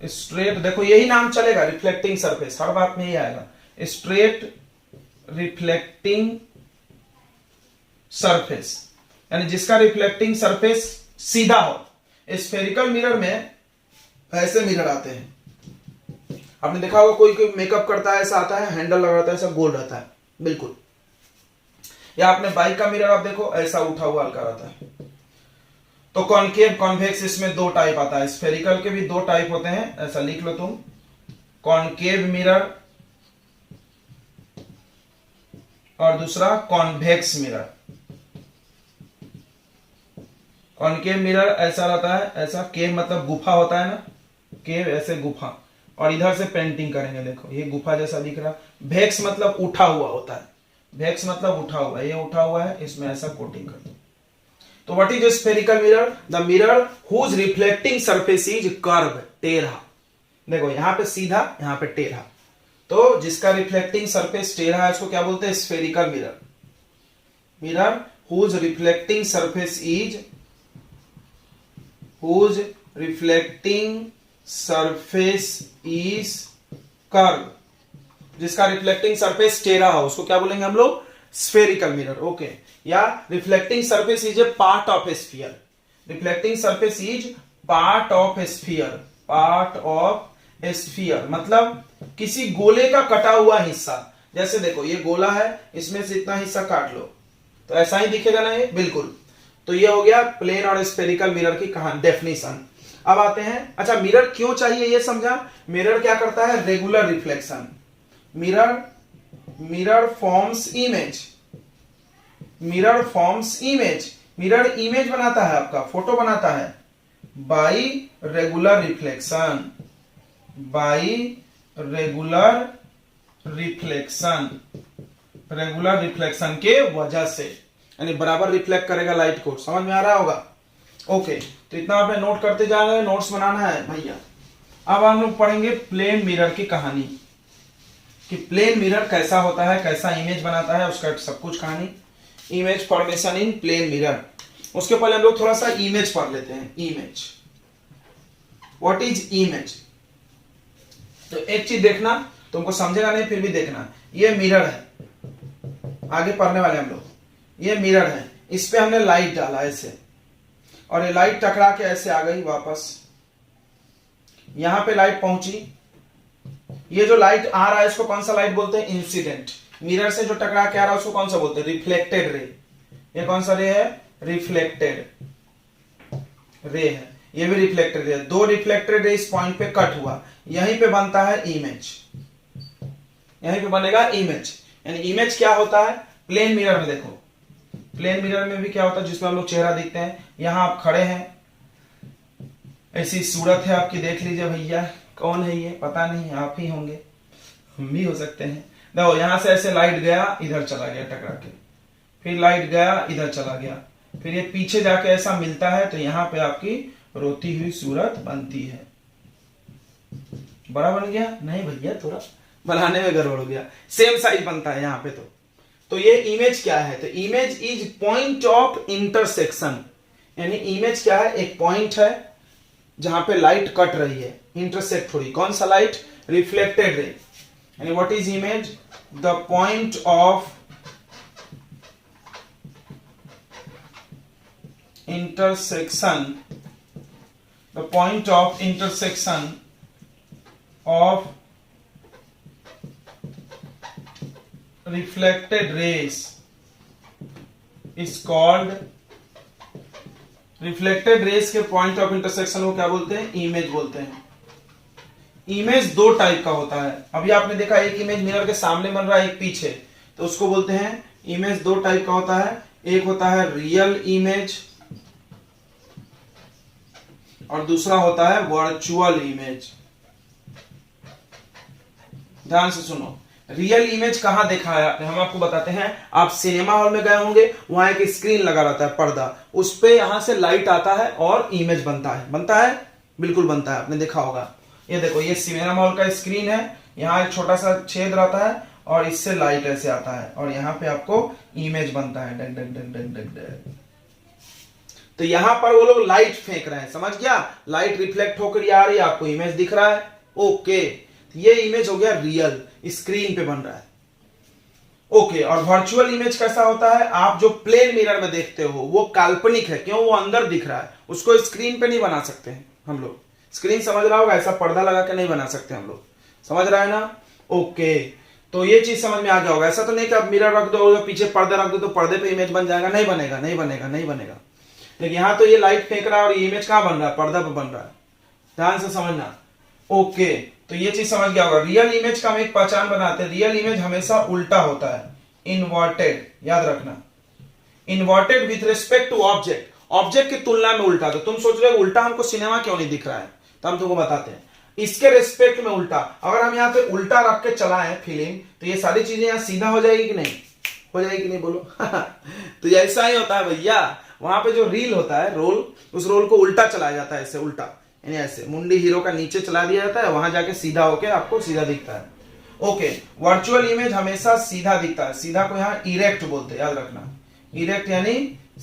स्ट्रेट, देखो यही नाम चलेगा, रिफ्लेक्टिंग सरफेस, हर बात में यही आएगा, स्ट्रेट रिफ्लेक्टिंग सरफेस, यानी जिसका रिफ्लेक्टिंग सरफेस सीधा हो। स्फेरिकल मिरर में ऐसे मिरर आते हैं, आपने देखा होगा कोई मेकअप करता है, ऐसा आता है, हैंडल लगा रहता है, ऐसा गोल रहता है बिल्कुल। या आपने बाइक का मिरर आप देखो, ऐसा उठा हुआ हल्का रहता है। तो कॉनकेव कॉन्वेक्स इसमें दो टाइप आता है, स्फेरिकल के भी दो टाइप होते हैं, ऐसा लिख लो तुम, कॉनकेव मिरर और दूसरा कॉन्वेक्स मिरर। कॉनकेव मिरर ऐसा रहता है, ऐसा, केव मतलब गुफा होता है ना, केव ऐसे गुफा, और इधर से पेंटिंग करेंगे, देखो ये गुफा जैसा दिख रहा। वेक्स मतलब उठा हुआ होता है, वेक्स मतलब उठा हुआ, ये उठा हुआ है, इसमें ऐसा कोटिंग कर दो। तो what is spherical mirror, the mirror whose reflecting surface is curve, टेढ़ा। देखो यहां पे सीधा, यहां पे टेढ़ा, तो जिसका रिफ्लेक्टिंग सरफेस टेढ़ा है उसको क्या बोलते हैं, spherical mirror. Mirror whose reflecting surface is curve, जिसका रिफ्लेक्टिंग सरफेस टेढ़ा हो उसको क्या बोलेंगे हम लोग? Spherical mirror. ओके, या reflecting surface is a part of A sphere. Reflecting surface is part of A sphere, मतलब किसी गोले का कटा हुआ हिस्सा। जैसे देखो ये गोला है, इसमें से इतना हिस्सा काट लो तो ऐसा ही दिखेगा ना ये, बिल्कुल। तो ये हो गया प्लेन और स्फेरिकल मिरर की कहानी, डेफिनेशन। अब आते हैं, अच्छा मिरर क्यों चाहिए ये समझा। मिरर क्या करता है? Regular reflection. Mirror forms image. Mirror image बनाता है, आपका फोटो बनाता है बाई रेगुलर रिफ्लेक्शन के वजह से, यानी बराबर रिफ्लेक्ट करेगा लाइट को। समझ में आ रहा होगा? ओके, तो इतना आपने नोट करते जा रहे हैं, नोट्स बनाना है भैया। अब हम लोग पढ़ेंगे प्लेन मिरर की कहानी, कि प्लेन मिरर कैसा होता है, कैसा इमेज बनाता है, उसका सब कुछ कहानी। Image formation in plane mirror. उसके पहले हम लोग थोड़ा सा इमेज पढ़ लेते हैं। Image, what is image? तो एक चीज देखना, तुमको समझेगा नहीं फिर भी देखना। ये मिरर है, आगे पढ़ने वाले हम लोग। ये मिरर है, इस पे हमने लाइट डाला ऐसे, और ये लाइट टकरा के ऐसे आ गई वापस, यहां पे लाइट पहुंची। ये जो लाइट आ रहा है इसको कौन सा लाइट बोलते हैं? इंसिडेंट। मिरर से जो टकरा के आ रहा है उसको कौन सा बोलते हैं? Reflected ray. ये कौन सा रे है? रिफ्लेक्टेड रे है। ये भी रिफ्लेक्टेड रे है। दो रिफ्लेक्टेड रे इस पॉइंट पे कट हुआ, यहीं पे बनता है इमेज, यहीं पे बनेगा इमेज। यानी इमेज क्या होता है? प्लेन मिरर में देखो, प्लेन मिरर में भी क्या होता है जिसमें हम लोग चेहरा देखते हैं। यहां आप खड़े हैं, ऐसी सूरत है आपकी, देख लीजिए भैया कौन है ये, पता नहीं, आप ही होंगे, हम भी हो सकते हैं। देखो यहां से ऐसे लाइट गया, इधर चला गया टकरा के, फिर लाइट गया, इधर चला गया, फिर ये पीछे जाके ऐसा मिलता है, तो यहां पे आपकी रोती हुई सूरत बनती है। बड़ा बन गया? नहीं भैया, थोड़ा बनाने में गड़बड़ हो गया, सेम साइज बनता है यहाँ पे। तो ये इमेज क्या है? तो image is point of intersection. यानी इमेज क्या है? एक पॉइंट है जहां पे लाइट कट रही है, इंटरसेक्ट हो रही। कौन सा लाइट? Reflected ray. यानी what is image? The point of intersection, the point of intersection of reflected rays is called, reflected rays के पॉइंट ऑफ इंटरसेक्शन को क्या बोलते हैं? इमेज बोलते हैं। इमेज दो टाइप का होता है। अभी आपने देखा एक इमेज मिरर के सामने बन रहा है, एक पीछे, तो उसको बोलते हैं इमेज। दो टाइप का होता है, एक होता है रियल इमेज और दूसरा होता है वर्चुअल इमेज। ध्यान से सुनो, रियल इमेज कहां देखा है हम आपको बताते हैं। आप सिनेमा हॉल में गए होंगे, वहां एक स्क्रीन लगा रहता है, पर्दा, उस पे यहां से लाइट आता है और इमेज बनता है। बनता है? बिल्कुल बनता है, आपने देखा होगा। ये देखो, ये सिनेमा हॉल का स्क्रीन है, यहाँ एक छोटा सा छेद रहता है और इससे लाइट ऐसे आता है और यहाँ पे आपको इमेज बनता है। डग डग डग डग डग डग। तो यहां पर वो लोग लाइट फेंक रहे हैं, समझ गया? लाइट रिफ्लेक्ट होकर आ रही है, आपको इमेज दिख रहा है। ओके, ये इमेज हो गया रियल, स्क्रीन पे बन रहा है। ओके, और वर्चुअल इमेज कैसा होता है? आप जो प्लेन मिरर में देखते हो वो काल्पनिक है, क्यों? वो अंदर दिख रहा है, उसको स्क्रीन पे नहीं बना सकते हैं हम लोग। स्क्रीन समझ रहा होगा, ऐसा पर्दा लगा के नहीं बना सकते हम लोग, समझ रहा है ना? ओके, तो ये चीज समझ में आ गया होगा। ऐसा तो नहीं कि आप मिरर रख दो, पीछे पर्दे रख दो तो पर्दे पे इमेज बन जाएगा, नहीं बनेगा, नहीं बनेगा, नहीं बनेगा। लेकिन यहां तो ये लाइट फेंक रहा है और ये इमेज कहां बन रहा है? पर्दा पे बन रहा है। ध्यान से समझना। ओके, तो ये चीज समझ गया होगा। रियल इमेज का हम एक पहचान बनाते हैं, रियल इमेज हमेशा उल्टा होता है, इनवर्टेड, याद रखना। Inverted with respect to object, object की तुलना में उल्टा। तो तुम सोच रहे हो उल्टा हमको सिनेमा क्यों नहीं दिख रहा है, तो हम तुमको बताते हैं। इसके रिस्पेक्ट में उल्टा, अगर हम यहाँ पे उल्टा रख के चलाएं फिल्म, तो ये सारी चीजें यहाँ सीधा हो जाएगी कि नहीं? हो जाएगी कि नहीं, बोलो? तो ऐसा ही होता है भैया, वहां पे जो रील होता है, रोल, उस रोल को उल्टा चलाया जाता है, ऐसे उल्टा, यानी ऐसे मुंडी हीरो का नीचे चला दिया जाता है, वहां जाके सीधा होके आपको सीधा दिखता है। ओके, वर्चुअल इमेज हमेशा सीधा दिखता है, सीधा को यहाँ इरेक्ट बोलते हैं, याद रखना। इरेक्ट यानी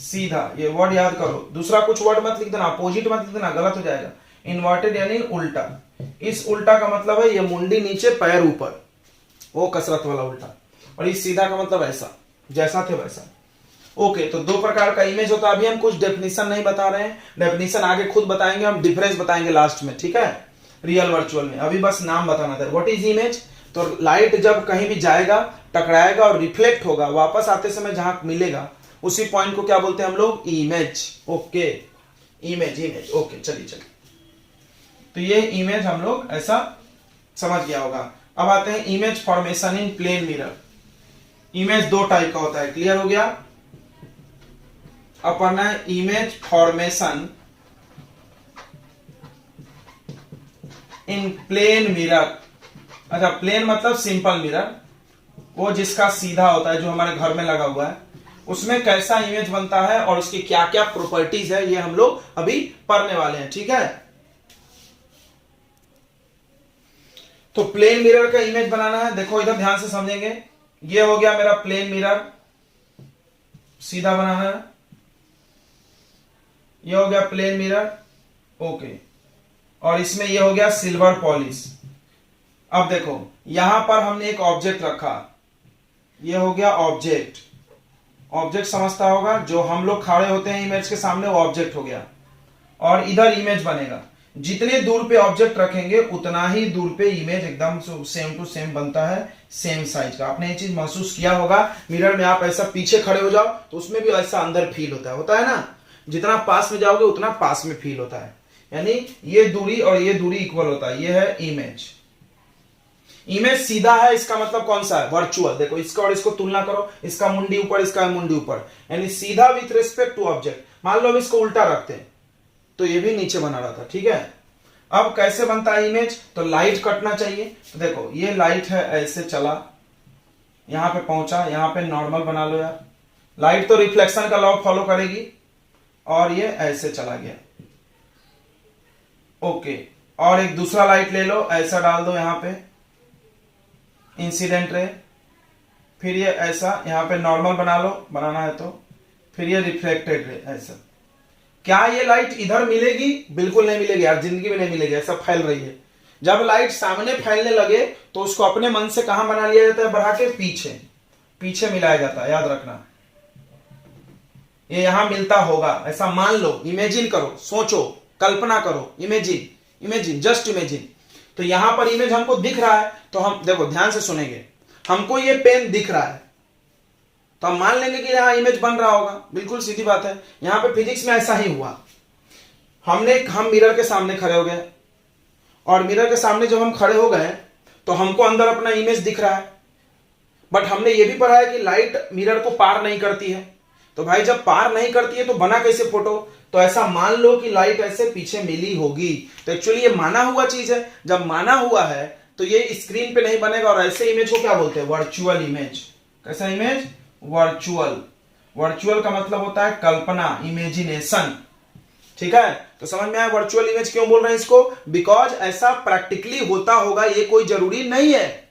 सीधा, ये वर्ड याद करो। दूसरा कुछ वर्ड मत लिख देना, अपोजिट मत लिख देना, गलत हो जाएगा। इन्वर्टेड यानी उल्टा, इस उल्टा का मतलब है ये मुंडी नीचे पैर ऊपर, वो कसरत वाला उल्टा। और इस सीधा का मतलब ऐसा, जैसा थे वैसा। ओके, तो दो प्रकार का इमेज होता है। अभी हम कुछ डेफिनेशन नहीं बता रहे हैं, डेफिनेशन आगे खुद बताएंगे, हम डिफरेंस बताएंगे लास्ट में, ठीक है, रियल वर्चुअल में। अभी बस नाम बताना था। What is image? तो लाइट जब कहीं भी जाएगा, टकराएगा और रिफ्लेक्ट होगा, वापस आते समय जहां मिलेगा, उसी पॉइंट को क्या बोलते हैं हम लोग? Image. Okay, image, image. Okay, चलिए चलिए, तो ये इमेज हम लोग ऐसा समझ गया होगा। अब आते हैं image formation in plane mirror. Image दो टाइप का होता है, क्लियर हो गया? अब पढ़ना है image formation in plane mirror. अच्छा, प्लेन मतलब सिंपल मिरर, वो जिसका सीधा होता है, जो हमारे घर में लगा हुआ है, उसमें कैसा इमेज बनता है और उसकी क्या क्या प्रॉपर्टीज है, ये हम लोग अभी पढ़ने वाले हैं, ठीक है। तो प्लेन मिरर का इमेज बनाना है, देखो इधर ध्यान से समझेंगे। ये हो गया मेरा प्लेन मिरर, सीधा बनाना है। ये हो गया प्लेन मिरर, ओके। और इसमें ये हो गया सिल्वर पॉलिश। अब देखो यहां पर हमने एक ऑब्जेक्ट रखा, ये हो गया ऑब्जेक्ट। ऑब्जेक्ट समझता होगा, जो हम लोग खड़े होते हैं इमेज के सामने, वो ऑब्जेक्ट हो गया। और इधर इमेज बनेगा, जितने दूर पे ऑब्जेक्ट रखेंगे उतना ही दूर पे इमेज एकदम सेम टू सेम बनता है, सेम साइज का। आपने ये चीज महसूस किया होगा, मिरर में आप ऐसा पीछे खड़े हो जाओ तो उसमें भी ऐसा अंदर फील होता है ना। जितना पास में जाओगे उतना पास में फील होता है, यानी ये दूरी और ये दूरी इक्वल होता है। ये है इमेज। इमेज सीधा है, इसका मतलब कौन सा है? वर्चुअल। देखो इसका और इसको तुलना करो, इसका मुंडी ऊपर, इसका मुंडी ऊपर, यानी सीधा विथ रिस्पेक्ट टू ऑब्जेक्ट। मान लो अब इसको उल्टा रखते हैं तो ये भी नीचे बना रहा था, ठीक है। अब कैसे बनता है इमेज? तो लाइट कटना चाहिए। तो देखो ये लाइट है, ऐसे चला, यहां पे पहुंचा, यहां पे नॉर्मल बना लो यार। लाइट तो रिफ्लेक्शन का लॉ फॉलो करेगी, और ये ऐसे चला गया, ओके। और एक दूसरा लाइट ले लो, ऐसा डाल दो यहां पे, इंसिडेंट रे। फिर ये ऐसा यहां पे नॉर्मल बना लो, बनाना है तो। फिर ये रिफ्लेक्टेड रे, ऐसा। क्या ये लाइट इधर मिलेगी? बिल्कुल नहीं मिलेगी यार, जिंदगी में नहीं मिलेगी, ऐसा फैल रही है। जब लाइट सामने फैलने लगे तो उसको अपने मन से कहां बना लिया जाता है? बढ़ा के पीछे, पीछे मिलाया जाता है, याद रखना। ये यहां मिलता होगा, ऐसा मान लो, इमेजिन करो, सोचो, कल्पना करो, इमेजिन, इमेजिन, जस्ट इमेजिन। तो यहां पर इमेज हमको दिख रहा है, तो हम देखो ध्यान से सुनेंगे, हमको ये पेन दिख रहा है तो हम मान लेंगे कि यहां इमेज बन रहा होगा, बिल्कुल सीधी बात है। यहां पे फिजिक्स में ऐसा ही हुआ। हम मिरर के सामने खड़े हो गए, और मिरर के सामने जब हम खड़े हो गए तो हमको अंदर अपना इमेज दिख रहा है, बट हमने ये भी पढ़ा है कि लाइट मिरर को पार नहीं करती है। तो भाई जब पार नहीं करती है तो बना कैसे फोटो? तो ऐसा मान लो कि लाइट ऐसे पीछे मिली होगी। तो एक्चुअली ये माना हुआ चीज है। जब माना हुआ है तो ये स्क्रीन पे नहीं बनेगा, और ऐसे इमेज को क्या बोलते हैं? Virtual image. कैसा इमेज? वर्चुअल। वर्चुअल का मतलब होता है कल्पना, इमेजिनेशन, ठीक है। तो समझ में आया वर्चुअल इमेज क्यों बोल रहे हैं इसको? बिकॉज ऐसा प्रैक्टिकली होता होगा, ये कोई जरूरी नहीं है,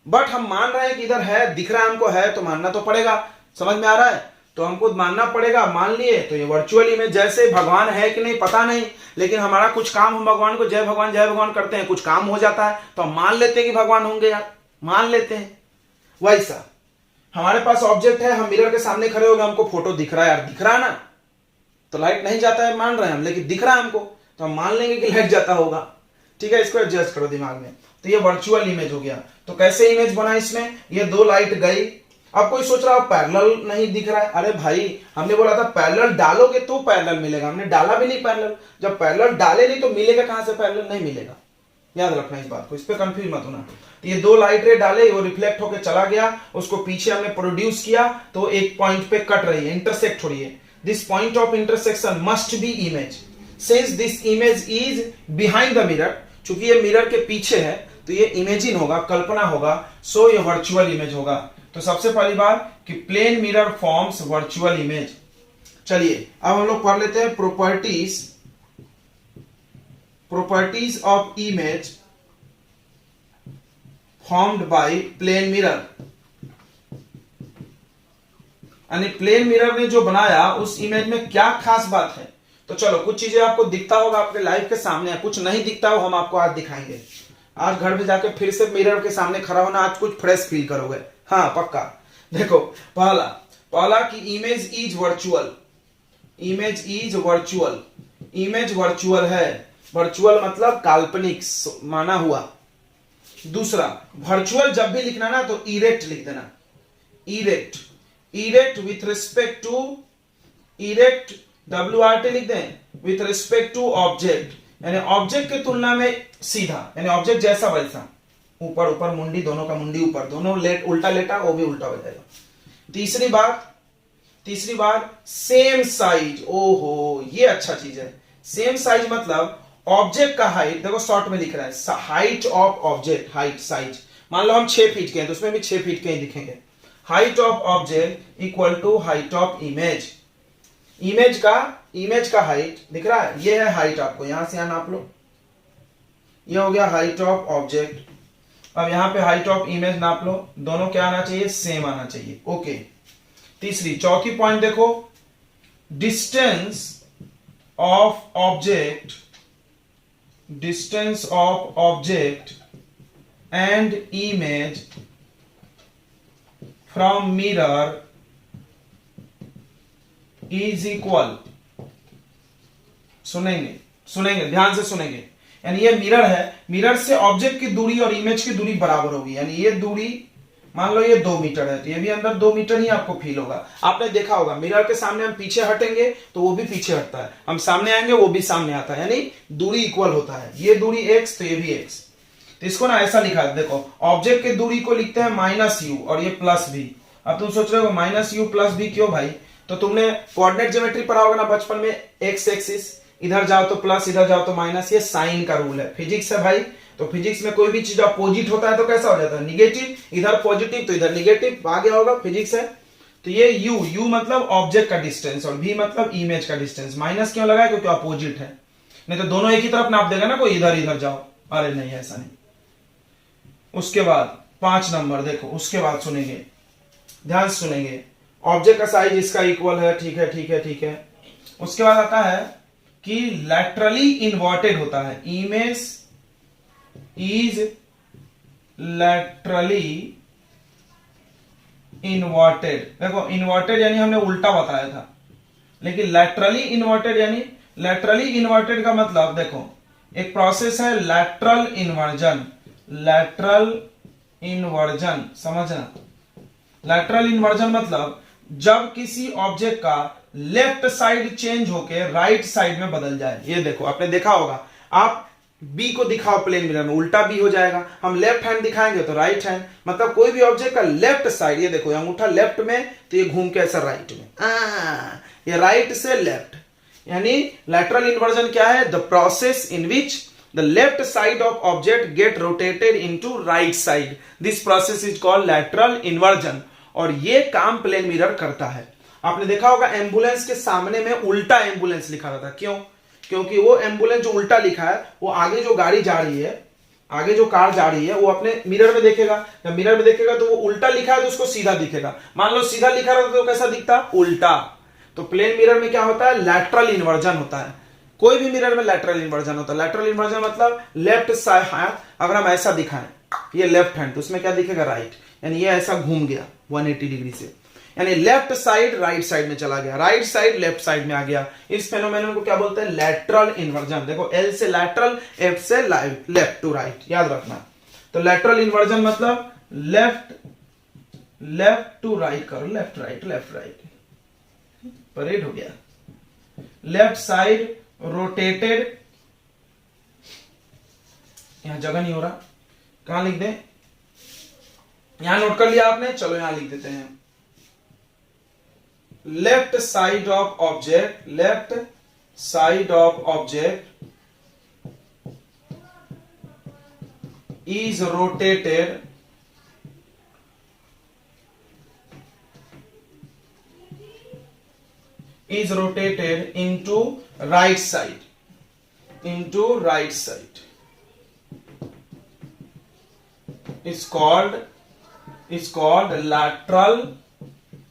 बट हम मान रहे हैं कि इधर है, दिख रहा है हमको, है तो मानना तो पड़ेगा। समझ में आ रहा है? तो हमको मानना पड़ेगा, मान लिए। तो ये वर्चुअल इमेज, जैसे भगवान है कि नहीं पता नहीं, लेकिन हमारा कुछ काम, हम भगवान को जय भगवान करते हैं, कुछ काम हो जाता है तो हम मान लेते हैं कि भगवान होंगे यार, मान लेते हैं। वैसा हमारे पास ऑब्जेक्ट है, हम मिरर के सामने खड़े हो गए, हमको फोटो दिख रहा है यार, दिख रहा है ना, तो लाइट नहीं जाता है मान रहे हैं हम, लेकिन दिख रहा है हमको, तो हम मान लेंगे कि लाइट जाता होगा, ठीक है। इसको एडजस्ट करो दिमाग में। तो ये वर्चुअल इमेज हो गया। तो कैसे इमेज बना इसमें? ये दो लाइट गई। अब कोई सोच रहा है पैरेलल नहीं दिख रहा है। अरे भाई हमने बोला था पैरेलल डालोगे तो पैरेलल मिलेगा, हमने डाला भी नहीं पैरेलल। जब पैरेलल डाले नहीं तो मिलेगा कहां से? पैरेलल नहीं मिलेगा, याद रखना इस बात को, इस पे कंफ्यूज मत होना। तो ये दो लाइट रे डाले, वो रिफ्लेक्ट होकर चला गया, उसको पीछे हमने प्रोड्यूस किया, तो एक पॉइंट पे कट रही है, इंटरसेक्ट हो रही है। This point of intersection must be image, since this image is behind the mirror. चूंकि ये मिरर के पीछे है तो ये इमेजिन होगा, कल्पना होगा, सो ये वर्चुअल इमेज होगा। तो सबसे पहली बात कि plane mirror forms virtual image. चलिए अब हम लोग पढ़ लेते हैं properties of image formed by plane mirror. यानी प्लेन मिरर ने जो बनाया उस इमेज में क्या खास बात है। तो चलो कुछ चीजें आपको दिखता होगा, आपके लाइव के सामने है, कुछ नहीं दिखता हो हम आपको आज दिखाएंगे। आज घर में जाके फिर से मिरर के सामने खड़ा होना, आज कुछ फ्रेश फील करोगे। हाँ पक्का। देखो पहला कि image is virtual. Image is virtual, image virtual है, वर्चुअल मतलब काल्पनिक माना हुआ। दूसरा वर्चुअल जब भी लिखना ना तो इरेक्ट लिख देना, erect, erect with respect to, erect WRT लिख दें विथ रिस्पेक्ट टू ऑब्जेक्ट, यानी ऑब्जेक्ट की तुलना में सीधा, यानी ऑब्जेक्ट जैसा वैसा, ऊपर ऊपर मुंडी, दोनों का मुंडी ऊपर, दोनों उल्टा लेटा वो भी उल्टा हो जाएगा। तीसरी बात सेम साइज। ओहो ये अच्छा चीज है। सेम साइज मतलब ऑब्जेक्ट का हाइट, देखो शॉर्ट में लिख रहा है height of object, height size. मान लो हम 6 फीट के हैं तो उसमें भी 6 फीट के ही दिखेंगे। Height of object equal to height of image. Image का हाइट दिख रहा है, ये है हाइट, आपको यहां से यहां नाप लो, ये हो गया हाइट ऑफ ऑब्जेक्ट। अब यहां पे हाइट ऑफ इमेज नाप लो, दोनों क्या आना चाहिए, सेम आना चाहिए। ओके। चौथी पॉइंट देखो, distance of object, distance of object and image from mirror is equal. सुनेंगे ध्यान से सुनेंगे, यानी ये मिरर है, मिरर से ऑब्जेक्ट की दूरी और इमेज की दूरी बराबर होगी। यानी ये दूरी मान लो ये 2 मीटर है तो ये भी अंदर 2 मीटर ही आपको फील होगा। आपने देखा होगा मिरर के सामने हम पीछे हटेंगे तो वो भी पीछे हटता है, हम सामने आएंगे वो भी सामने आता है, यानी दूरी इक्वल होता है। ये दूरी x तो ये भी x। तो इसको ना ऐसा लिखा है, देखो ऑब्जेक्ट की दूरी को लिखते हैं -u और ये +v। अब तुम सोच रहे हो -u + v क्यों भाई, तो तुमने कोऑर्डिनेट ज्योमेट्री पढ़ा होगा ना बचपन में, x एक्सिस, इधर जाओ तो प्लस, इधर जाओ तो माइनस, ये साइन का रूल है, फिजिक्स है भाई। तो फिजिक्स में कोई भी चीज अपोजिट होता है तो कैसा हो जाता है, निगेटिव, इधर पॉजिटिव तो इधर निगेटिव, आ गया होगा, फिजिक्स है। तो ये u मतलब ऑब्जेक्ट का डिस्टेंस और v मतलब इमेज का डिस्टेंस। माइनस क्यों लगा है, क्योंकि अपोजिट है, नहीं तो दोनों एक ही तरफ नाप देगा ना कोई, इधर इधर जाओ, अरे नहीं ऐसा नहीं। उसके बाद 5 नंबर देखो, उसके बाद सुनेंगे, ध्यान से सुनेंगे, ऑब्जेक्ट का साइज इसका इक्वल है, ठीक है ठीक है ठीक है। उसके बाद आता है कि लैटरली इन्वर्टेड होता है, इमेज इज लैटरली इन्वर्टेड। देखो इन्वर्टेड यानी हमने उल्टा बताया था, लेकिन लैटरली इन्वर्टेड यानी, लैटरली इन्वर्टेड का मतलब देखो एक प्रोसेस है लैटरल इन्वर्जन, लैटरल इन्वर्जन समझना। लैटरल इन्वर्जन मतलब जब किसी ऑब्जेक्ट का लेफ्ट साइड चेंज होके राइट साइड में बदल जाए। ये देखो आपने देखा होगा, आप बी को दिखाओ प्लेन मिरर में, उल्टा बी हो जाएगा, हम लेफ्ट हैंड दिखाएंगे तो राइट हैंड, मतलब कोई भी ऑब्जेक्ट का लेफ्ट साइड, ये देखो अंगूठा लेफ्ट में तो ये घूम के ऐसा राइट में, ये राइट से लेफ्ट, यानी लैटरल इन्वर्जन क्या है, the process in which the left side of object get rotated into right side, this process is called lateral inversion. और ये काम प्लेन मिरर करता है। आपने देखा होगा एम्बुलेंस के सामने में उल्टा एम्बुलेंस लिखा रहता है, क्यों, क्योंकि वो एम्बुलेंस जो उल्टा लिखा है वो आगे जो गाड़ी जा रही है, आगे जो कार जा रही है वो अपने मिरर में देखेगा, जब मिरर में देखेगा तो वो उल्टा लिखा है तो उसको सीधा दिखेगा। मान लो सीधा लिखा रहता तो कैसा दिखता, उल्टा। तो प्लेन मिरर में क्या होता है, लैटरल इन्वर्जन होता है। कोई भी मिरर में लैटरल इन्वर्जन होता है। लैटरल इन्वर्जन मतलब लेफ्ट साइड हाथ अगर हम ऐसा दिखाएं, ये लेफ्ट हैंड, तो उसमें क्या दिखेगा, राइट, यानी ये ऐसा घूम गया 180 डिग्री से, यानी लेफ्ट साइड राइट साइड में चला गया, राइट साइड लेफ्ट साइड में आ गया। इस फेनोमेनन को क्या बोलते हैं, लैटरल इन्वर्जन। देखो एल से लैटरल, एफ से लेफ्ट टू राइट, याद रखना। तो लैटरल इन्वर्जन मतलब लेफ्ट टू राइट करो, लेफ्ट राइट, परेड हो गया। लेफ्ट साइड रोटेटेड, यहां जगह नहीं हो रहा, कहां लिख दें, यहां नोट कर लिया आपने, चलो यहां लिख देते हैं, left side of object, left side of object is rotated into right side, is called lateral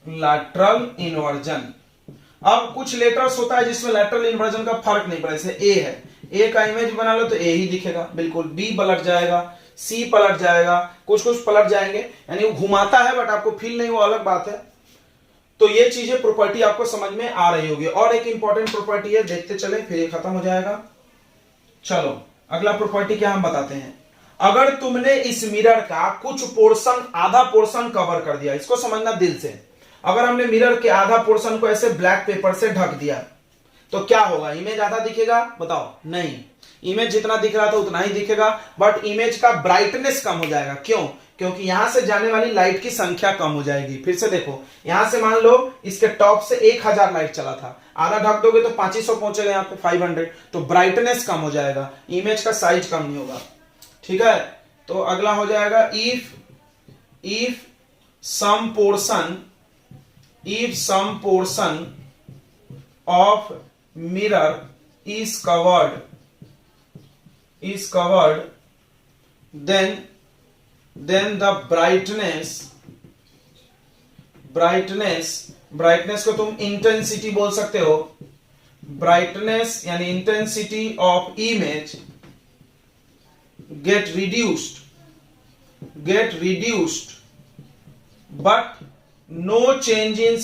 lateral inversion. अब कुछ लेटर्स होता है जिसमें लैटरल इन्वर्जन का फर्क नहीं पड़ा, जैसे ए है, ए का इमेज बना लो तो ए ही दिखेगा बिल्कुल, बी पलट जाएगा, सी पलट जाएगा, कुछ कुछ पलट जाएंगे, यानी वो घुमाता है बट आपको फील नहीं, वो अलग बात है। तो ये चीजें प्रॉपर्टी आपको समझ में आ रही होगी। और एक इंपॉर्टेंट प्रॉपर्टी है, देखते चले फिर ये खत्म हो जाएगा। चलो अगला प्रॉपर्टी क्या हम बताते हैं। अगर तुमने इस मिरर का कुछ पोर्शन, आधा पोर्शन कवर कर दिया, इसको समझना दिल से, अगर हमने मिरर के आधा पोर्शन को ऐसे ब्लैक पेपर से ढक दिया तो क्या होगा, इमेज आधा दिखेगा, बताओ? नहीं, इमेज जितना दिख रहा था उतना ही दिखेगा, बट इमेज का ब्राइटनेस कम हो जाएगा। क्यों? क्योंकि यहां से जाने वाली लाइट की संख्या कम हो जाएगी। फिर से देखो, यहां से मान लो इसके टॉप से 1000 लाइट चला था, आधा ढक दोगे तो 2500 पहुंचेगा, यहाँ पे 500, तो ब्राइटनेस कम हो जाएगा, इमेज का साइज कम नहीं होगा। ठीक है, तो अगला हो जाएगा if some portion of mirror is covered, then the brightness को तुम इंटेंसिटी बोल सकते हो, ब्राइटनेस यानी intensity of image get reduced but no change in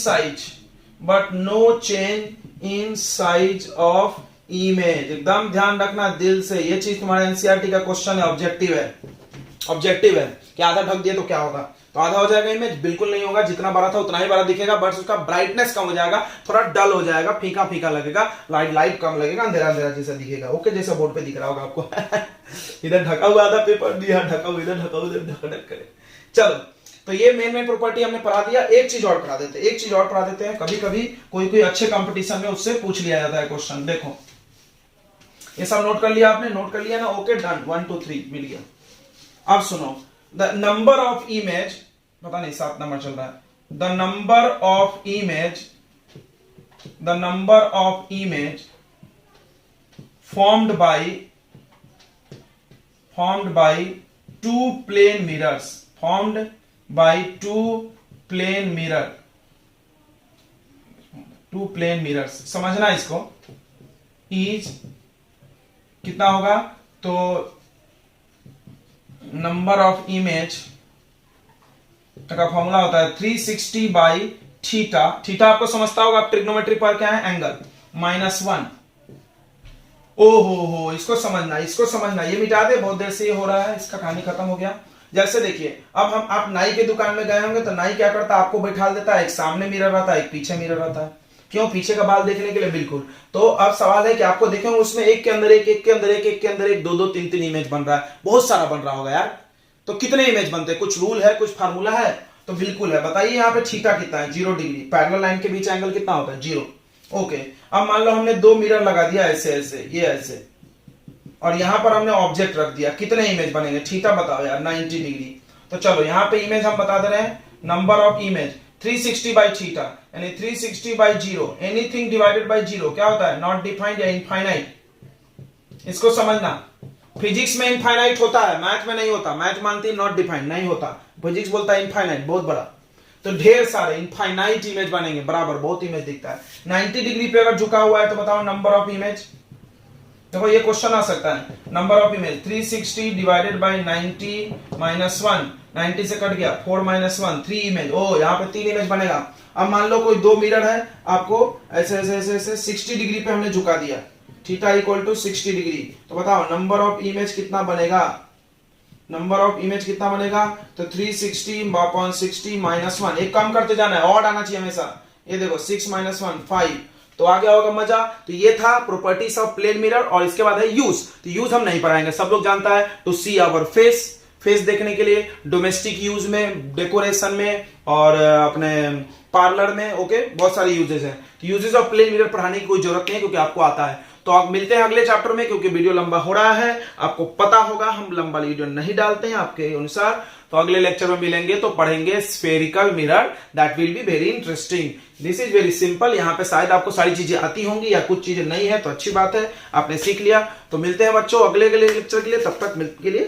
size of image. एकदम ध्यान रखना दिल से, ये चीज तुम्हारे एनसीईआरटी का क्वेश्चन है, ऑब्जेक्टिव है कि आधा ढक दिया तो क्या होगा, तो आधा हो जाएगा इमेज, बिल्कुल नहीं होगा, जितना बड़ा था उतना ही बड़ा दिखेगा, बट उसका ब्राइटनेस कम हो जाएगा, थोड़ा डल हो जाएगा, फीका फीका लगेगा, लाइट कम लगेगा, अंधेरा अंधेरा जैसा दिखेगा। ओके, जैसा बोर्ड पे दिख रहा होगा आपको इधर ढका हुआ आधा पेपर दिया, ढका हुआ इधर, ढका हुआ इधर, ढक करे। चलो, तो ये मेन प्रॉपर्टी हमने पढ़ा दिया। एक चीज और पढ़ा देते हैं, कभी कभी कोई अच्छे कंपटीशन में उससे पूछ लिया जाता है क्वेश्चन। देखो ये सब नोट कर लिया आपने, नोट कर लिया ना? ओके, डन, 1 2 3 मिल गया। अब सुनो, द नंबर ऑफ इमेज, पता नहीं 7 नंबर चल रहा है, the number of image formed by two plane mirrors, समझना इसको, इज कितना होगा, तो नंबर ऑफ इमेज का फॉर्मूला होता है 360 बाई थीटा। थीटा आपको समझता होगा, आप ट्रिग्नोमेट्री पर क्या है, एंगल, -1। ओहो, इसको समझना, ये मिटा दे, बहुत देर से ये हो रहा है, इसका कहानी खत्म हो गया। जैसे देखिए, अब आप नाई की दुकान में गए होंगे तो नाई क्या करता है, आपको बैठा देता है, एक सामने मिरर रहता है, एक पीछे मिरर रहता है। क्यों? पीछे का बाल देखने के लिए, बिल्कुल। तो अब सवाल है कि आपको देखेंगे उसमें एक के अंदर एक, दो 3 इमेज बन रहा है, बहुत सारा बन रहा होगा यार। तो कितने इमेज बनते हैं? कुछ रूल है, कुछ फार्मूला है? तो बिल्कुल है। बताइए यहाँ पे थीटा कितना है, 0 डिग्री। पैरेलल लाइन के बीच एंगल कितना होता है, 0। ओके, अब मान लो हमने 2 मिरर लगा दिया ऐसे, ये ऐसे, और यहां पर हमने ऑब्जेक्ट रख दिया, कितने इमेज बनेंगे? थीटा बताओ यार, 90 डिग्री। तो चलो यहाँ पे इमेज हम बता दे रहे हैं, number of image 360 by theta, यानी 360 बाई 0, एनीथिंग डिवाइडेड बाई 0 क्या होता है, नॉट डिफाइंड या इनफाइनाइट। इसको समझना, फिजिक्स में इनफाइनाइट होता है, मैथ में नहीं होता। मैथ मानती है नॉट डिफाइंड, नहीं होता। फिजिक्स बोलता है इनफाइनाइट, बहुत बड़ा। तो ढेर सारे इनफाइनाइट इमेज बनेंगे, बराबर बहुत इमेज दिखता है। 90 डिग्री पे अगर झुका हुआ है तो बताओ नंबर ऑफ इमेज। देखो ये क्वेश्चन आ सकता है, number of image 360 divided by 90 minus 1, 90 से कट गया 4 माइनस 1, 3 इमेज। ओ, यहाँ पे 3 इमेज बनेगा। अब मान लो कोई 2 मिरर है, आपको ऐसे 60 डिग्री पे हमने झुका दिया, थीटा इक्वल टू 60 डिग्री। तो बताओ नंबर ऑफ इमेज कितना बनेगा, तो 360/60 माइनस 1। एक काम करते जाना है, ऑड आना चाहिए हमेशा। ये देखो 6 माइनस 1 5, तो आ गया होगा मजा। तो ये था प्रॉपर्टीज ऑफ प्लेन मिरर। और इसके बाद है यूज। तो यूज हम नहीं पढ़ाएंगे, सब लोग जानता है, टू सी आवर फेस देखने के लिए, डोमेस्टिक यूज में, डेकोरेशन में, और अपने पार्लर में। ओके, बहुत सारे यूजेस हैं। तो यूजेस ऑफ प्लेन मिरर पढ़ाने की कोई जरूरत नहीं है, क्योंकि आपको आता है। तो आप मिलते हैं अगले चैप्टर में, क्योंकि वीडियो लंबा हो रहा है, आपको पता होगा हम लंबा वीडियो नहीं डालते हैं आपके अनुसार। तो अगले लेक्चर में मिलेंगे तो पढ़ेंगे spherical mirror, that will be very interesting. This is very simple. यहाँ पे शायद आपको सारी चीजें आती होंगी या कुछ चीजें नहीं है, तो अच्छी बात है, आपने सीख लिया। तो मिलते हैं बच्चों अगले लेक्चर के लिए, तब तक के लिए